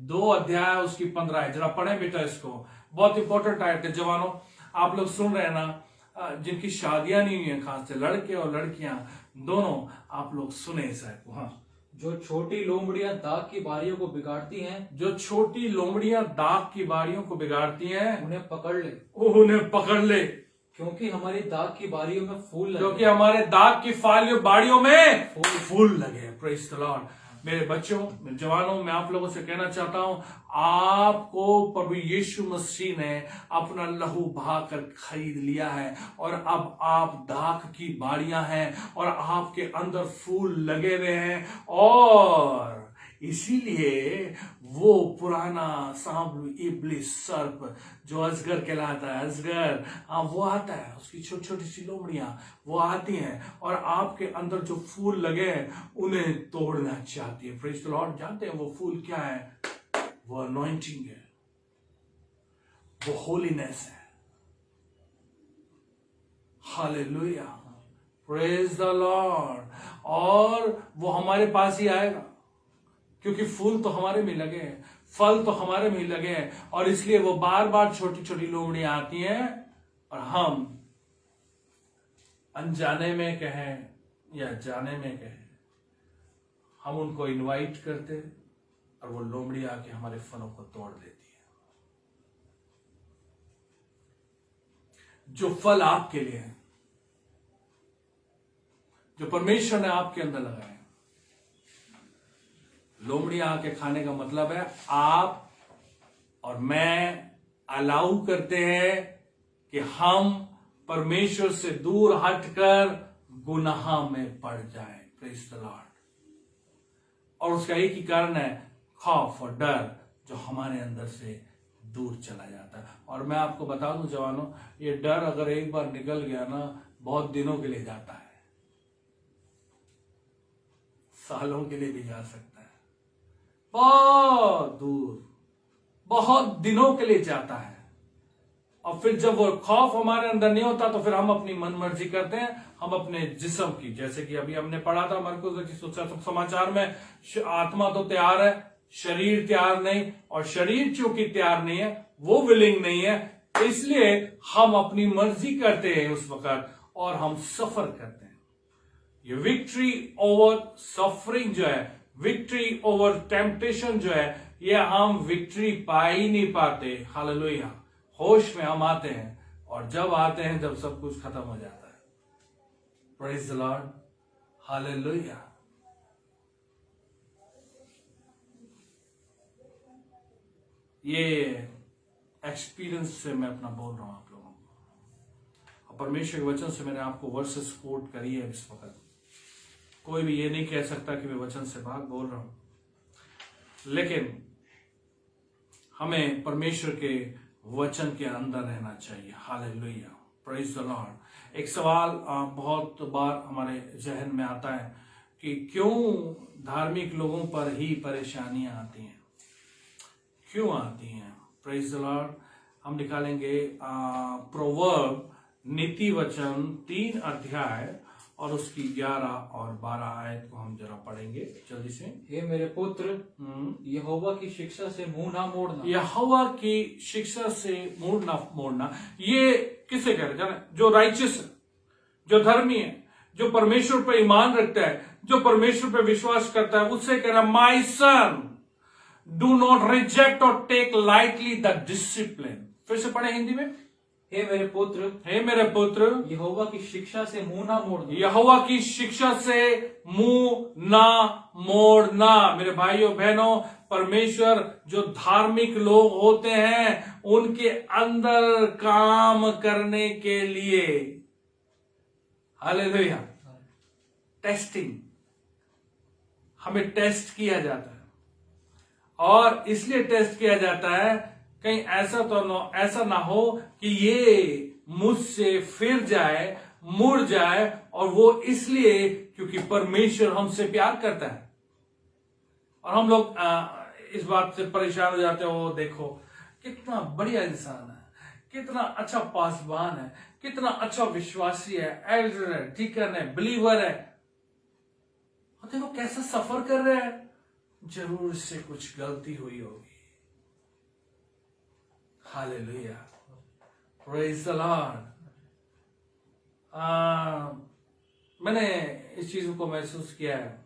2 अध्याय उसकी 15 है। जरा पढ़े बेटा इसको, बहुत इंपॉर्टेंट आयत है। जवानों, आप लोग सुन रहे हैं ना, जिनकी शादियां नहीं हुई है, खास से लड़के और लड़कियां दोनों, आप लोग सुने इस आयत को। हाँ, जो छोटी लोमड़ियां दाख की बारियों को बिगाड़ती हैं, उन्हें पकड़ ले, क्योंकि हमारी दाख की बारियों में हमारे दाख की बाड़ियों में फूल लगे। Praise the Lord. मेरे बच्चों, मेरे जवानों, मैं आप लोगों से कहना चाहता हूं, आपको प्रभु यीशु मसीह ने अपना लहू बहाकर खरीद लिया है और अब आप दाख की बाड़ियां हैं और आपके अंदर फूल लगे हुए हैं। और इसीलिए वो पुराना सांप, इब्लिस, सर्प जो अजगर कहलाता है, अजगर, वो आता है, उसकी छोटी छोटी सी लोमड़ियां वो आती हैं और आपके अंदर जो फूल लगे हैं उन्हें तोड़ना चाहती है। Praise the Lord. जानते हैं वो फूल क्या है? वो अनॉइंटिंग है, वो होलीनेस है। Hallelujah, praise the Lord. और वो हमारे पास ही आएगा, क्योंकि फूल तो हमारे में लगे हैं, फल तो हमारे में ही लगे हैं, और इसलिए वो बार बार छोटी छोटी लोमड़ियां आती हैं और हम अनजाने में कहें या जाने में कहें, हम उनको इनवाइट करते और वो लोमड़ी आके हमारे फलों को तोड़ देती है। जो फल आपके लिए है, जो परमेश्वर ने आपके अंदर लगाए, लोमड़ियां आके खाने का मतलब है आप और मैं अलाउ करते हैं कि हम परमेश्वर से दूर हटकर गुनाह में पड़ जाएं। Praise the Lord. और उसका एक ही कारण है, खौफ और डर जो हमारे अंदर से दूर चला जाता है। और मैं आपको बता दूं जवानों, ये डर अगर एक बार निकल गया ना, बहुत दिनों के लिए जाता है, सालों के लिए भी जा सकता है, बहुत दूर, बहुत दिनों के लिए जाता है। और फिर जब वो खौफ हमारे अंदर नहीं होता तो फिर हम अपनी मनमर्जी करते हैं, हम अपने जिस्म की, जैसे कि अभी हमने पढ़ा था मरकुस की समाचार में, आत्मा तो तैयार है, शरीर तैयार नहीं, और शरीर चूंकि तैयार नहीं है, वो विलिंग नहीं है, इसलिए हम अपनी मर्जी करते हैं उस वक्त और हम सफर करते हैं। ये विक्ट्री ओवर सफरिंग जो है, विक्ट्री ओवर टेम्पटेशन जो है, ये हम विक्ट्री पा ही नहीं पाते। हालेलुया, होश में हम आते हैं, और जब आते हैं जब सब कुछ खत्म हो जाता है। Praise the Lord, hallelujah. ये एक्सपीरियंस से मैं अपना बोल रहा हूं आप लोगों को, और परमेश्वर के वचन से मैंने आपको वर्सेस कोट करी है इस वक्त। कोई भी ये नहीं कह सकता कि मैं वचन से भाग बोल रहा हूं, लेकिन हमें परमेश्वर के वचन के अंदर रहना चाहिए। Hallelujah, praise the Lord. एक सवाल बहुत बार हमारे जहन में आता है कि क्यों धार्मिक लोगों पर ही परेशानियां आती हैं, क्यों आती हैं। Praise the Lord. हम निकालेंगे प्रोवर्ब, नीति वचन 3 अध्याय और उसकी 11 और 12 आयत को हम जरा पढ़ेंगे जल्दी से। हे मेरे पुत्र, यहोवा की शिक्षा से मुंह ना मोड़ना। यहोवा की शिक्षा से मुंह ना मोड़ना, ये किसे कह रहे जाने? जो राइचियस है, जो धर्मी है, जो परमेश्वर पर ईमान रखता है, जो परमेश्वर पर विश्वास करता है, उससे कह रहा है, my son do not reject और टेक लाइटली द डिसिप्लिन। फिर से पढ़े हिंदी में। हे मेरे पुत्र, हे मेरे पुत्र, यहोवा की शिक्षा से मुंह ना मोड़ना। यहोवा की शिक्षा से मुंह ना मोड़ना। मेरे भाइयों बहनों, परमेश्वर जो धार्मिक लोग होते हैं उनके अंदर काम करने के लिए, हालेलुया, टेस्टिंग, हमें टेस्ट किया जाता है। और इसलिए टेस्ट किया जाता है कहीं ऐसा ना हो कि ये मुझसे फिर जाए, मुड़ जाए, और वो इसलिए क्योंकि परमेश्वर हमसे प्यार करता है। और हम लोग इस बात से परेशान हो जाते हैं, वो देखो कितना बढ़िया इंसान है, कितना अच्छा पासवान है, कितना अच्छा विश्वासी है, एल्डर है, डीकन है, बिलीवर है, और देखो कैसा सफर कर रहा है। जरूर इससे कुछ गलती हुई होगी। Hallelujah, praise the Lord. मैंने इस चीज को महसूस किया है।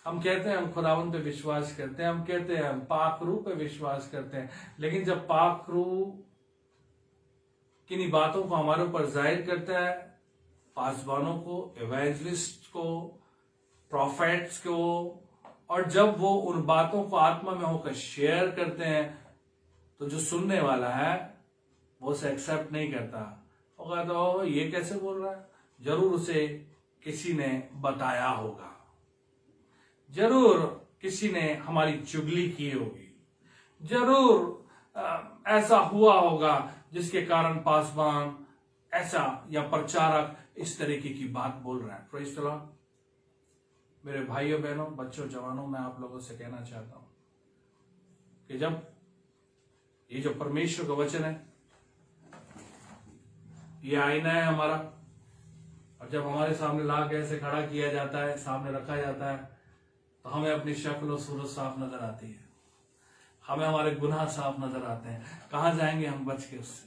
हम कहते हैं हम खुदावंद पे विश्वास करते हैं, हम कहते हैं हम पाक रूह पे विश्वास करते हैं, लेकिन जब पाक रूह किन्हीं बातों को हमारे ऊपर जाहिर करता है, पासवानों को, एवेंजलिस्ट को, प्रोफेट्स को, और जब वो उन बातों को आत्मा में होकर शेयर करते हैं, तो जो सुनने वाला है वो उसे एक्सेप्ट नहीं करता। वो कहता हो ये कैसे बोल रहा है? जरूर उसे किसी ने बताया होगा, जरूर किसी ने हमारी चुगली की होगी, जरूर ऐसा हुआ होगा जिसके कारण पासवान ऐसा या प्रचारक इस तरीके की बात बोल रहा है। Praise the Lord. मेरे भाइयों बहनों, बच्चों, जवानों, मैं आप लोगों से कहना चाहता हूं कि जब ये जो परमेश्वर का वचन है, ये आईना है हमारा, और जब हमारे सामने ला के ऐसे खड़ा किया जाता है, सामने रखा जाता है, तो हमें अपनी शक्ल और सूरत साफ नजर आती है, हमें हमारे गुनाह साफ नजर आते हैं। कहां जाएंगे हम बच के उससे?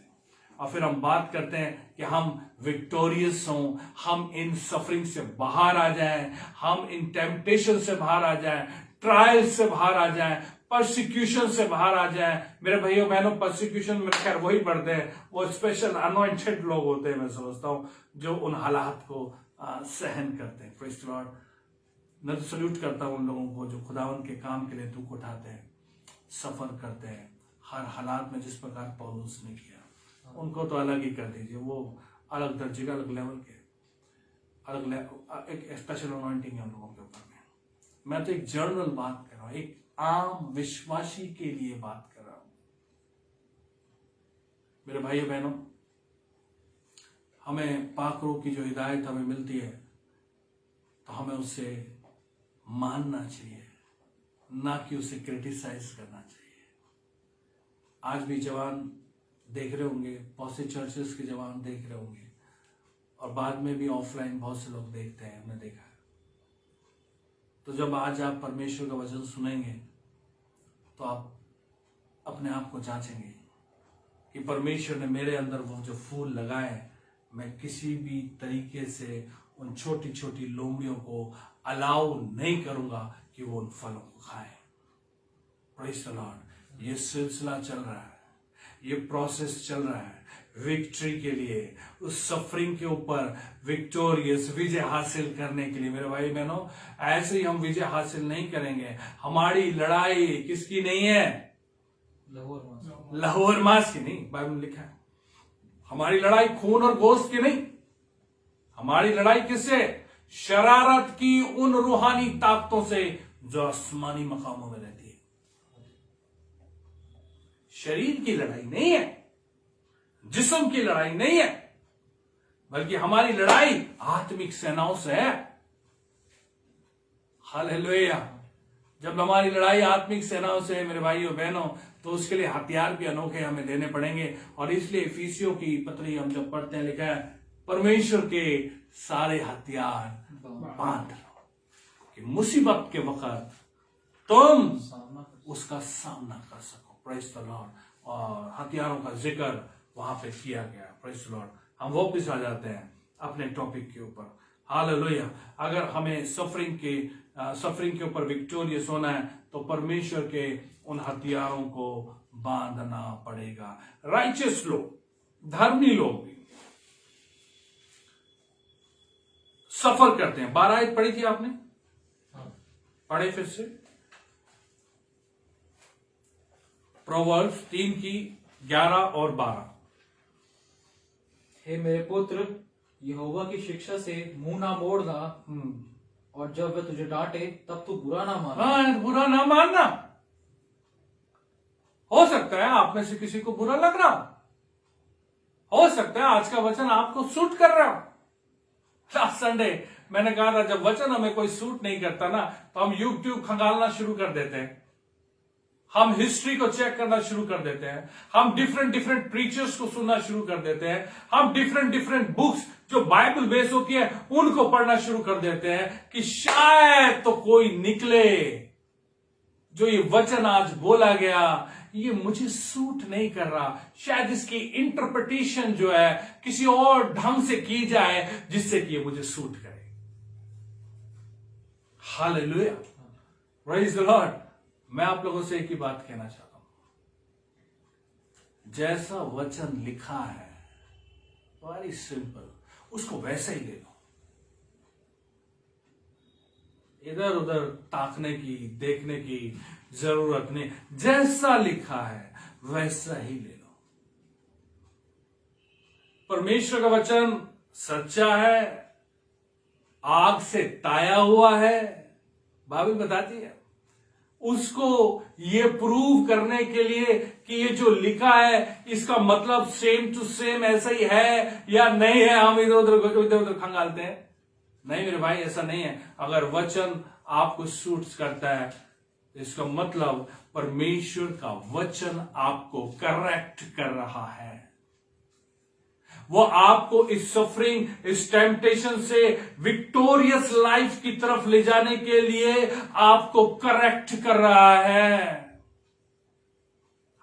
और फिर हम बात करते हैं कि हम विक्टोरियस हों, हम इन सफरिंग से बाहर आ जाएं, हम इन टेम्पटेशन से बाहर आ जाएं, ट्रायल से बाहर आ जाएं, परसिक्यूशन से बाहर आ जाएं। मेरे भाइयों बहनों, परसिक्यूशन में खैर वही पढ़ते हैं, वो स्पेशल अनॉइंटेड लोग होते हैं, मैं समझता हूं, जो उन हालात को सहन करते हैं। Praise the Lord. मैं तो सल्यूट करता हूं उन लोगों को जो खुदावन के काम के लिए दुख उठाते हैं, सफर करते हैं, हर हालात में जिस प्रकार पौलुस ने किया। उनको तो अलग ही कर दीजिए, वो अलग दर्जे का, अलग लेवल के, एक स्पेशल अनॉइंटिंग है उन लोगों के ऊपर में। मैं तो एक जनरल बात कर रहा हूं, एक आम विश्वासी के लिए बात कर रहा हूं। मेरे भाइयों बहनों, हमें पाक रूह की जो हिदायत हमें मिलती है, तो हमें उसे मानना चाहिए, ना कि उसे क्रिटिसाइज करना चाहिए। आज भी जवान देख रहे होंगे, बहुत से चर्चेस के जवान देख रहे होंगे, और बाद में भी ऑफलाइन बहुत से लोग देखते हैं, हमने देखा है। तो जब आज आप परमेश्वर का वचन सुनेंगे, तो आप अपने आप को जांचेंगे कि परमेश्वर ने मेरे अंदर वो जो फूल लगाए, मैं किसी भी तरीके से उन छोटी छोटी लोमड़ियों को अलाउ नहीं करूंगा कि वो उन फलों को खाएं। Praise the Lord. ये सिलसिला चल रहा है, ये प्रोसेस चल रहा है विक्ट्री के लिए, उस सफरिंग के ऊपर विक्टोरियस विजय हासिल करने के लिए। मेरे भाई बहनों, ऐसे ही हम विजय हासिल नहीं करेंगे। हमारी लड़ाई किसकी नहीं है? लाहौर मास की नहीं, बाइबल में लिखा है। हमारी लड़ाई खून और गोश्त की नहीं, हमारी लड़ाई किससे? शरारत की उन रूहानी ताकतों से जो आसमानी मकामों में रहती है। शरीर की लड़ाई नहीं है, जिस्म की लड़ाई नहीं है, बल्कि हमारी लड़ाई आत्मिक सेनाओं से है। हालेलुया। जब हमारी लड़ाई आत्मिक सेनाओं से है मेरे भाइयों बहनों, तो उसके लिए हथियार भी अनोखे हमें लेने पड़ेंगे। और इसलिए इफिसियों की पत्री हम जब पढ़ते हैं, लिखा है परमेश्वर के सारे हथियार बांध लो कि मुसीबत के वक्त तुम उसका सामना कर सको। Praise the Lord. और हथियारों का जिक्र वहां पे किया गया। Praise the Lord. हम वापस आ जाते हैं अपने टॉपिक के ऊपर। हालेलुया। अगर हमें सफरिंग के ऊपर विक्टोरियस होना है तो परमेश्वर के उन हथियारों को बांधना पड़ेगा। राइचियस लोग, धर्मी लोग भी सफर करते हैं। 12 आयत पढ़ी थी आपने? पढ़े फिर से। प्रोवर्ब्स 3 की 11 और 12। हे मेरे पुत्र, यहोवा की शिक्षा से मुंह ना मोड़ना, और जब वह तुझे डांटे तब तू बुरा ना मानना। हाँ, बुरा ना मानना। हो सकता है आप में से किसी को बुरा लग रहा हो सकता है आज का वचन आपको सूट कर रहा हो। लास्ट संडे मैंने कहा था जब वचन हमें कोई सूट नहीं करता ना, तो हम यूट्यूब खंगालना शुरू कर देते हैं, हम हिस्ट्री को चेक करना शुरू कर देते हैं, हम डिफरेंट प्रीचर्स को सुनना शुरू कर देते हैं, हम डिफरेंट बुक्स जो बाइबल बेस होती है उनको पढ़ना शुरू कर देते हैं कि शायद तो कोई निकले जो ये वचन आज बोला गया ये मुझे सूट नहीं कर रहा, शायद इसकी इंटरप्रिटेशन जो है किसी और ढंग से की जाए जिससे कि ये मुझे सूट करे। Hallelujah, praise the Lord. मैं आप लोगों से एक ही बात कहना चाहता हूं, जैसा वचन लिखा है वेरी सिंपल, उसको वैसे ही ले लो। इधर उधर ताकने की देखने की जरूरत नहीं, जैसा लिखा है वैसा ही ले लो। परमेश्वर का वचन सच्चा है, आग से ताया हुआ है, बाइबल बताती है। उसको ये प्रूव करने के लिए कि ये जो लिखा है इसका मतलब सेम टू सेम ऐसा ही है या नहीं है, हम इधर उधर खंगालते हैं। नहीं मेरे भाई, ऐसा नहीं है। अगर वचन आपको सूट करता है इसका मतलब परमेश्वर का वचन आपको करेक्ट कर रहा है, वो आपको इस सफरिंग, इस टेम्पटेशन से विक्टोरियस लाइफ की तरफ ले जाने के लिए आपको करेक्ट कर रहा है।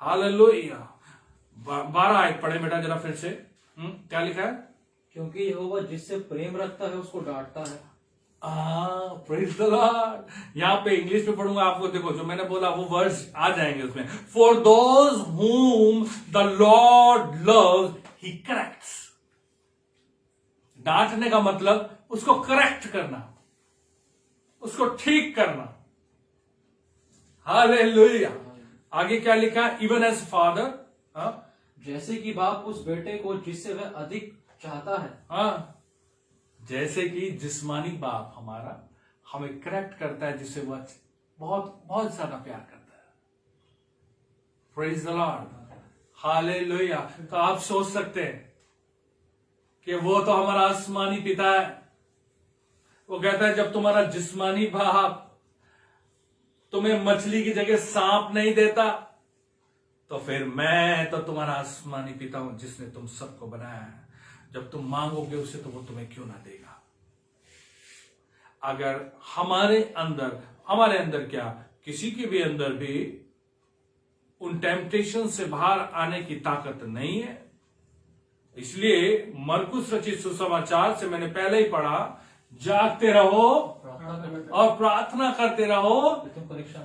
हालेलुया। 12 आयत पढ़े बेटा जरा फिर से। क्या लिखा है? क्योंकि यहोवा जिससे प्रेम रखता है उसको डांटता है। Praise the Lord. यहां पे इंग्लिश में पढ़ूंगा आपको, देखो जो मैंने बोला वो वर्ड्स आ जाएंगे उसमें। For those whom the Lord loves he corrects। डांटने का मतलब उसको करेक्ट करना, उसको ठीक करना। हालेलुया। आगे क्या लिखा? इवन एज फादर, जैसे कि बाप उस बेटे को जिससे वह अधिक चाहता है। जैसे कि जिस्मानी बाप हमारा हमें करेक्ट करता है जिससे वह बहुत बहुत ज्यादा प्यार करता है। Praise the Lord. हालेलुया। तो आप सोच सकते हैं कि वो तो हमारा आसमानी पिता है। वो कहता है जब तुम्हारा जिस्मानी बाप तुम्हें मछली की जगह सांप नहीं देता तो फिर मैं तो तुम्हारा आसमानी पिता हूं जिसने तुम सबको बनाया है। जब तुम मांगोगे उससे तो वो तुम्हें क्यों ना देगा। अगर हमारे अंदर क्या, किसी के भी अंदर भी उन टेम्पटेशन से बाहर आने की ताकत नहीं है, इसलिए मरकुस रचित सुसमाचार से मैंने पहले ही पढ़ा, जागते रहो और प्रार्थना करते रहो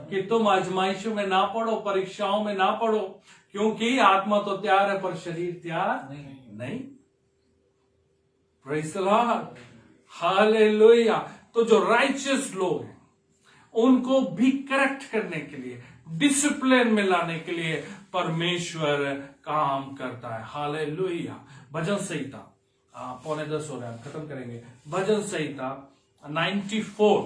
कि तुम आजमाइशों में ना पड़ो, परीक्षाओं में ना पड़ो, क्योंकि आत्मा तो तैयार है पर शरीर तैयार नहीं। Praise the Lord, hallelujah. तो जो राइचियस लोग हैं उनको भी करेक्ट करने के लिए, डिसिप्लिन में लाने के लिए परमेश्वर काम करता है। हालेलुया। भजन संहिता 9:45 हो रहा है, खत्म करेंगे। भजन संहिता 94,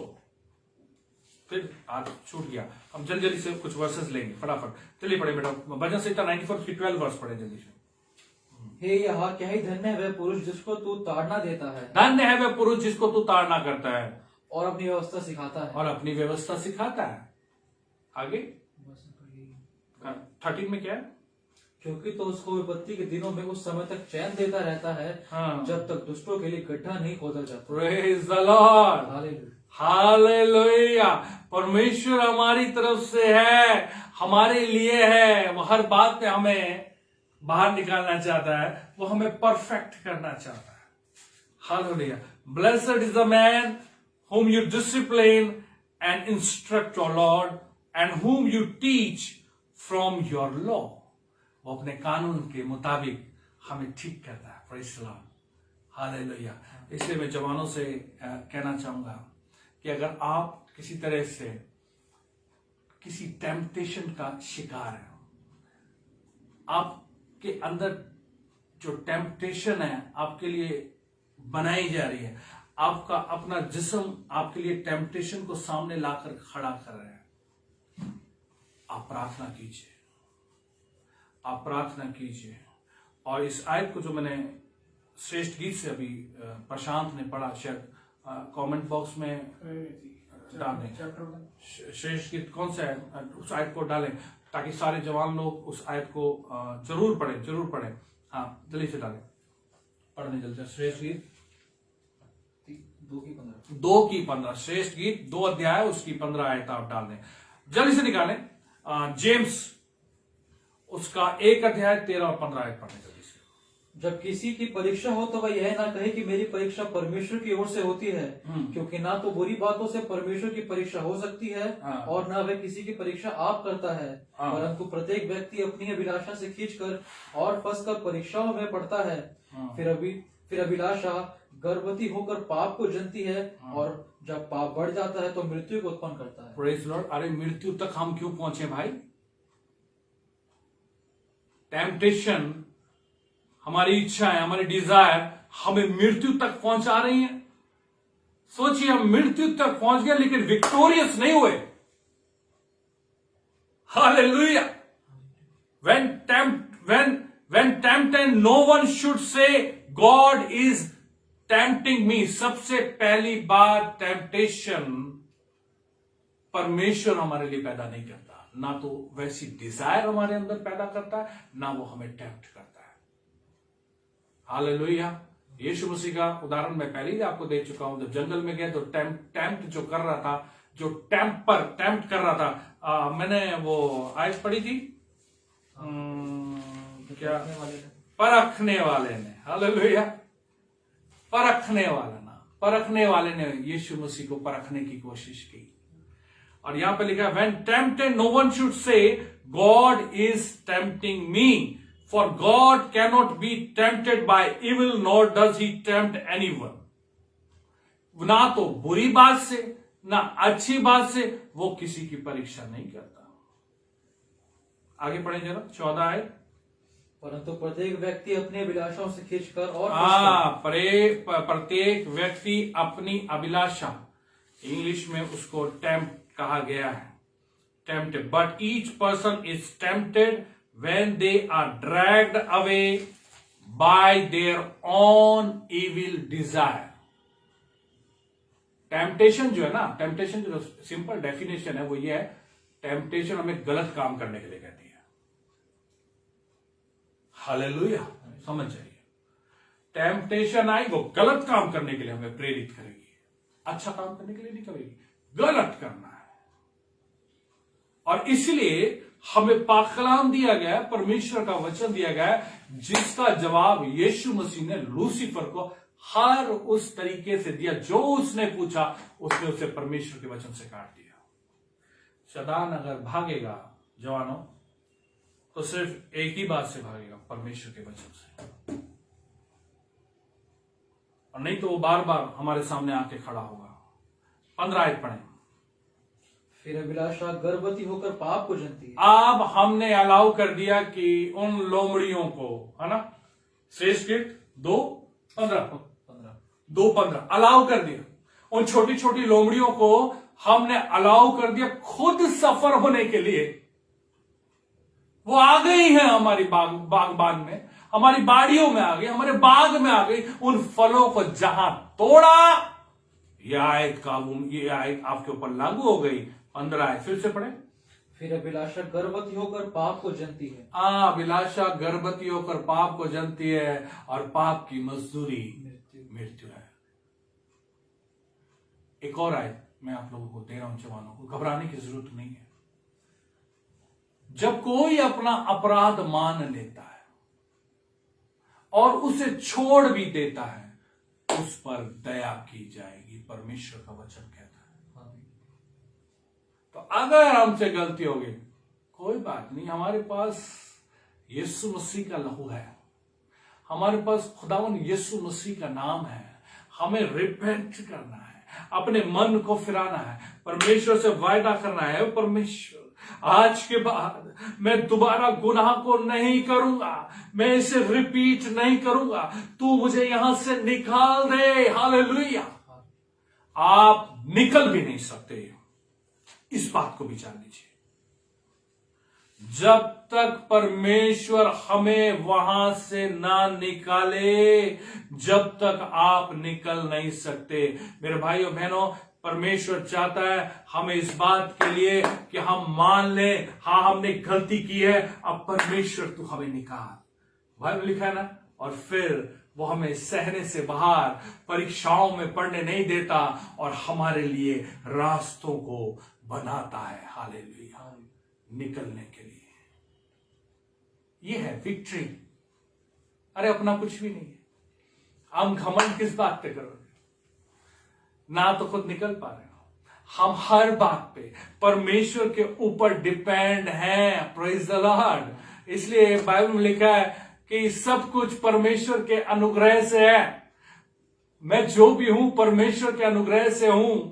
फिर आज छूट गया, हम जल्दी जल्दी से कुछ वर्सेस लेंगे फटाफट। चलिए पढ़े बेटा, भजन संहिता 94 की 12 वर्ष पढ़े जल्दी से। हे यहोवा, क्या ही धन्य है वह पुरुष जिसको तू ताड़ना देता है धन्य है वह पुरुष जिसको तू ताड़ना करता है और अपनी व्यवस्था सिखाता है। और अपनी व्यवस्था सिखाता है। आगे 13 में क्या है? क्योंकि तो उसको विपत्ति के दिनों में उस समय तक चैन देता रहता है जब तक दुष्टों के लिए गड्ढा नहीं खोदा जाता। Praise the Lord, hallelujah. Hallelujah. परमेश्वर हमारी तरफ से है, हमारे लिए है। वो हर बात में हमें बाहर निकालना चाहता है, वो हमें परफेक्ट करना चाहता है। Hallelujah. Blessed is the man whom you discipline and instruct, O Lord, and whom you teach from your law. वो अपने कानून के मुताबिक हमें ठीक करता है। Praise the Lord, hallelujah. इसलिए मैं जवानों से कहना चाहूंगा कि अगर आप किसी तरह से किसी टेम्पटेशन का शिकार है, आपके अंदर जो टेम्पटेशन है आपके लिए बनाई जा रही है, आपका अपना जिस्म आपके लिए टेम्पटेशन को सामने लाकर खड़ा कर रहे हैं, आप प्रार्थना कीजिए, आप प्रार्थना कीजिए। और इस आयत को जो मैंने श्रेष्ठ गीत से अभी प्रशांत ने पढ़ा, शायद कमेंट बॉक्स में डाल दें। श्रेष्ठ गीत कौन सा है, उस आयत को डालें ताकि सारे जवान लोग उस आयत को जरूर पढ़ें। हाँ, जल्दी से डालें, पढ़ने जल्दी। श्रेष्ठ गीत 2 की 15, श्रेष्ठ गीत 2 अध्याय उसकी 15 आयत आप डाल दें, जल्दी से निकालें। जेम्स उसका 1 अध्याय 13 और 15 आयत पढ़ने जल्दी से। जब किसी की परीक्षा हो तो वह यह ना कहे कि मेरी परीक्षा परमेश्वर की ओर से होती है, क्योंकि ना तो बुरी बातों से परमेश्वर की परीक्षा हो सकती है और ना वह किसी की परीक्षा आप करता है, परंतु प्रत्येक व्यक्ति अपनी अभिलाषा से खींचकर और फंसकर परीक्षाओं में पड़ता है। फिर अभिलाषा गर्भवती होकर पाप को जनती है और जब पाप बढ़ जाता है तो मृत्यु को उत्पन्न करता है। Praise Lord. अरे मृत्यु तक हम क्यों पहुंचे भाई? टेम्पटेशन, हमारी इच्छाएं, हमारी डिजायर हमें मृत्यु तक पहुंचा रही हैं। सोचिए, हम मृत्यु तक पहुंच गए लेकिन विक्टोरियस नहीं हुए। Hallelujah. when tempted, no one should say God is tempting me। सबसे पहली बार टेम्पटेशन परमेश्वर हमारे लिए पैदा नहीं करता, ना तो वैसी डिजायर हमारे अंदर पैदा करता है, ना वो हमें टेम्प्ट करता है। हालेलुया। यीशु मसीह का उदाहरण मैं पहले ही आपको दे चुका हूं। जब जंगल में गए तो टेम्प्ट जो कर रहा था, जो टेम्प्ट कर रहा था, मैंने वो आयत पढ़ी थी, क्या? परखने वाले ने, हालेलुया, परखने वाले ने यीशु मसीह को परखने की कोशिश की। और यहां पे लिखा है, when tempted no one should say God is tempting me, for God cannot be tempted by evil, nor does he tempt anyone। ना तो बुरी बात से ना अच्छी बात से वो किसी की परीक्षा नहीं करता। आगे पढ़े जरा 14 आयत। परंतु प्रत्येक व्यक्ति अपनी अभिलाषाओं से खींचकर और प्रत्येक व्यक्ति अपनी अभिलाषा, इंग्लिश में उसको टेम्प्ट कहा गया है, tempted. But each person is tempted when they are dragged away by their own evil desire. Temptation जो है ना, टेम्पटेशन जो सिंपल डेफिनेशन है वो ये है, टेम्पटेशन हमें गलत काम करने के लिए कहती है। हालेलुया, समझ जाइए। टेम्पटेशन आई, वो गलत काम करने के लिए हमें प्रेरित करेगी, अच्छा काम करने के लिए नहीं करेगी, गलत करना है। और इसलिए हमें पाक कलाम दिया गया, परमेश्वर का वचन दिया गया, जिसका जवाब यीशु मसीह ने लूसीफर को हर उस तरीके से दिया जो उसने पूछा, उसने उसे परमेश्वर के वचन से काट दिया। शैतान अगर भागेगा जवानों, तो सिर्फ एक ही बात से भागेगा, परमेश्वर के वचन से, और नहीं तो वो बार बार हमारे सामने आके खड़ा होगा। 15 आयत पढ़ें। फिर अभिलाषा गर्भवती होकर पाप को जनती है। अब हमने अलाउ कर दिया कि उन लोमड़ियों को, है ना, श्रेष्ठ गीत 2:15 अलाउ कर दिया। उन छोटी छोटी लोमड़ियों को हमने अलाउ कर दिया खुद सफर होने के लिए। वो आ गई है हमारी बागबान में, हमारी बाड़ियों में आ गई, हमारे बाग में आ गई। उन फलों को जहां तोड़ा, ये आयत आपके ऊपर लागू हो गई। 15 आयत फिर से पढ़े। फिर अभिलाषा गर्भवती होकर पाप को जनती है। अभिलाषा गर्भवती होकर पाप को जनती है, और पाप की मजदूरी मृत्यु है। एक और आयत मैं आप लोगों को दे रहा हूं, जवानों को घबराने की जरूरत नहीं है। जब कोई अपना अपराध मान लेता है और उसे छोड़ भी देता है, उस पर दया की जाएगी, परमेश्वर का वचन कहता है। तो अगर हमसे गलती होगी, कोई बात नहीं, हमारे पास यीशु मसीह का लहू है, हमारे पास खुदावन यीशु मसीह का नाम है। हमें रिपेंट करना है, अपने मन को फिराना है, परमेश्वर से वायदा करना है, परमेश्वर आज के बाद मैं दोबारा गुनाह को नहीं करूंगा, मैं इसे रिपीट नहीं करूंगा, तू मुझे यहां से निकाल दे। हालेलुया। आप निकल भी नहीं सकते, इस बात को विचार लीजिए। जब तक परमेश्वर हमें वहां से ना निकाले, जब तक आप निकल नहीं सकते। मेरे भाइयों बहनों, परमेश्वर चाहता है हमें इस बात के लिए कि हम मान लें, हाँ हमने गलती की है, अब परमेश्वर तू हमें निकाल। बाइबल लिखा है ना, और फिर वो हमें सहने से बाहर परीक्षाओं में पड़ने नहीं देता और हमारे लिए रास्तों को बनाता है। हालेलुया। निकलने के लिए ये है विक्ट्री। अरे अपना कुछ भी नहीं है, हम घमंड किस बात पे करोगे? ना तो खुद निकल पा रहे हो, हम हर बात पे परमेश्वर के ऊपर डिपेंड हैं। Praise the Lord. इसलिए बाइबल में लिखा है कि सब कुछ परमेश्वर के अनुग्रह से है। मैं जो भी हूं परमेश्वर के अनुग्रह से हूं।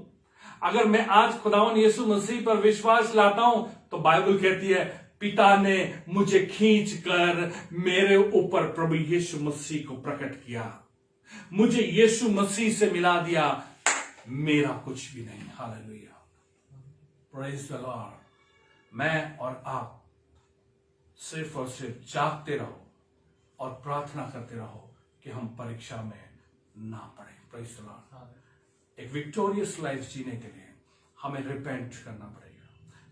अगर मैं आज खुदावन यीशु मसीह पर विश्वास लाता हूं तो बाइबल कहती है पिता ने मुझे खींच कर मेरे ऊपर प्रभु यीशु मसीह को प्रकट किया, मुझे यीशु मसीह से मिला दिया, मेरा कुछ भी नहीं। हालेलुया। Praise the Lord. मैं और आप सिर्फ और सिर्फ जागते रहो और प्रार्थना करते रहो कि हम परीक्षा में ना पड़े। Praise the Lord. एक विक्टोरियस लाइफ जीने के लिए हमें रिपेंट करना पड़ेगा,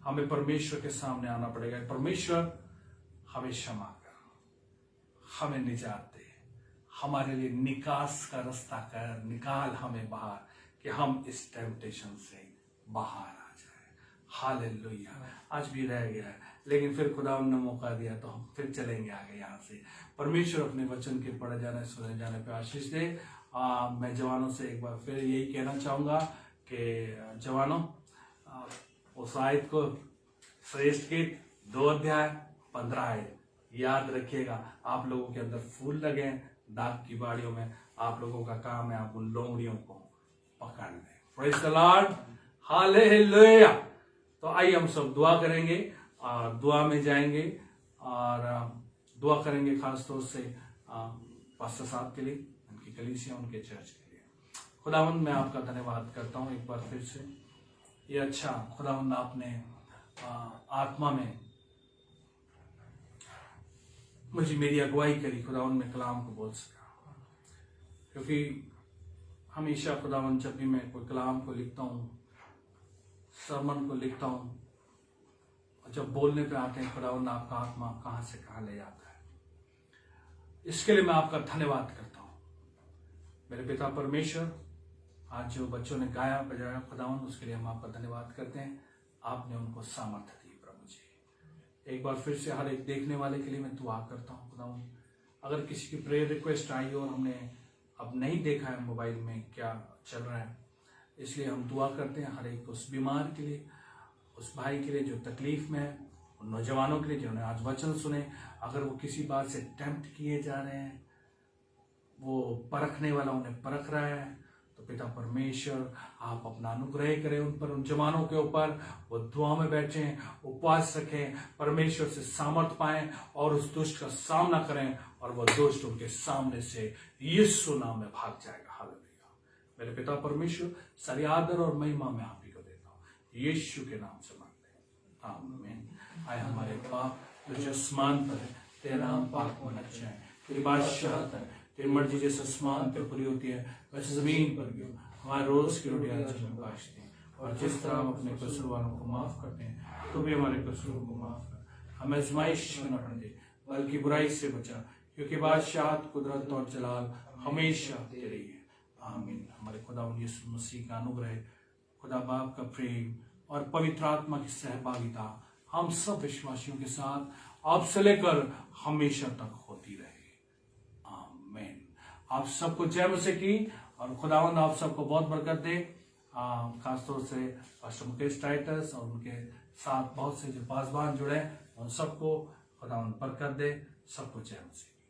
हमें परमेश्वर के सामने आना पड़ेगा। परमेश्वर हमें क्षमा कर, हमें निजात दे, हमारे लिए निकास का रास्ता कर, निकाल हमें बाहर कि हम इस टेम्पटेशन से बाहर आ जाए। हालेलुया। आज भी रह गया है, लेकिन फिर खुदा ने मौका दिया तो हम फिर चलेंगे आगे यहाँ से। परमेश्वर अपने वचन के पढ़े जाने सुने जाने पे आशीष दे। मैं जवानों से एक बार फिर यही कहना चाहूंगा कि जवानों, उस आयत को श्रेष्ठ गीत 2:15 आयत याद रखिएगा। आप लोगों के अंदर फूल लगे, दाग की बाड़ियों में आप लोगों का काम है आप उन लोमड़ियों को पकड़ लें। Praise the Lord. हालेलुया। तो आइए हम सब दुआ करेंगे और दुआ में जाएंगे और दुआ करेंगे खास तौर से पास्टर साहब के लिए, उनकी कलीसिया, उनके चर्च के लिए। खुदावंद मैं आपका धन्यवाद करता हूँ एक बार फिर से। ये अच्छा खुदावंद आपने आत्मा में मुझे मेरी अगुवाई करी, खुदावंद मैं कलाम को बोल सका। क्योंकि हमेशा खुदावंद जब भी मैं कोई कलाम को लिखता हूँ, सरमन को लिखता हूँ, और जब बोलने पे आते हैं खुदावंद आपका आत्मा कहाँ से कहाँ ले जाता है। इसके लिए मैं आपका धन्यवाद करता हूँ मेरे पिता परमेश्वर। आज जो बच्चों ने गाया बजाया खुदावंद, उसके लिए हम आपका धन्यवाद करते हैं। आपने उनको सामर्थ्य दी प्रभु जी। एक बार फिर से हर एक देखने वाले के लिए मैं दुआ करता हूँ खुदावंद, अगर किसी की प्रेयर रिक्वेस्ट आई और हमने अब नहीं देखा है मोबाइल में क्या चल रहा है, इसलिए हम दुआ करते हैं हर एक उस बीमार के लिए, उस भाई के लिए जो तकलीफ में है, उन नौजवानों के लिए जिन्होंने आज वचन सुने, अगर वो किसी बात से टेम्प्ट किए जा रहे हैं, वो परखने वाला उन्हें परख रहा है, तो पिता परमेश्वर आप अपना अनुग्रह करें उन पर, उन जवानों के ऊपर। वो दुआ में बैठें, उपवास रखें, परमेश्वर से सामर्थ पाएं और उस दुष्ट का सामना करें, और वो दुष्ट उनके सामने से यीशु नाम में भाग जाएगा। हालेलुया। मेरे पिता परमेश्वर, सारी आदर और महिमा मैं आप ही को देता हूँ, यीशु के नाम से मांगते हैं, आमीन। आए हमारे बाप जो आसमान पर है, तेरा नाम पाक होना चाहिए, तेरी बादशाहत है, तेरी मर्जी जैसे आसमान पे पूरी होती है वैसे जमीन पर भी हो। हमारे रोज की रोटी आज हमें बख्शते हैं, और जिस तरह हम अपने कसूर वालों को माफ करते हैं, तो भी हमारे कसूरों को माफ कर। हमें आजमाइश में न डाल दे, बल्कि बुराई से बचा, क्योंकि बादशाहत, कुदरत और जलाल हमेशा तेरी है, आमीन। हमारे खुदा यीशु मसीह का अनुग्रह, खुदा बाप का प्रेम और पवित्र आत्मा की सहभागिता हम सब विश्वासियों के साथ अब से लेकर हमेशा तक होती रहे, आमीन। आप सबको जय मसीह की, और खुदावंद आप सबको बहुत बरकत दे। खासतौर से पास्टर मुकेश टाइटस और उनके साथ बहुत से जो पासवान जुड़े, उन सबको खुदावंद बरकत दे। सबको जय मसीह।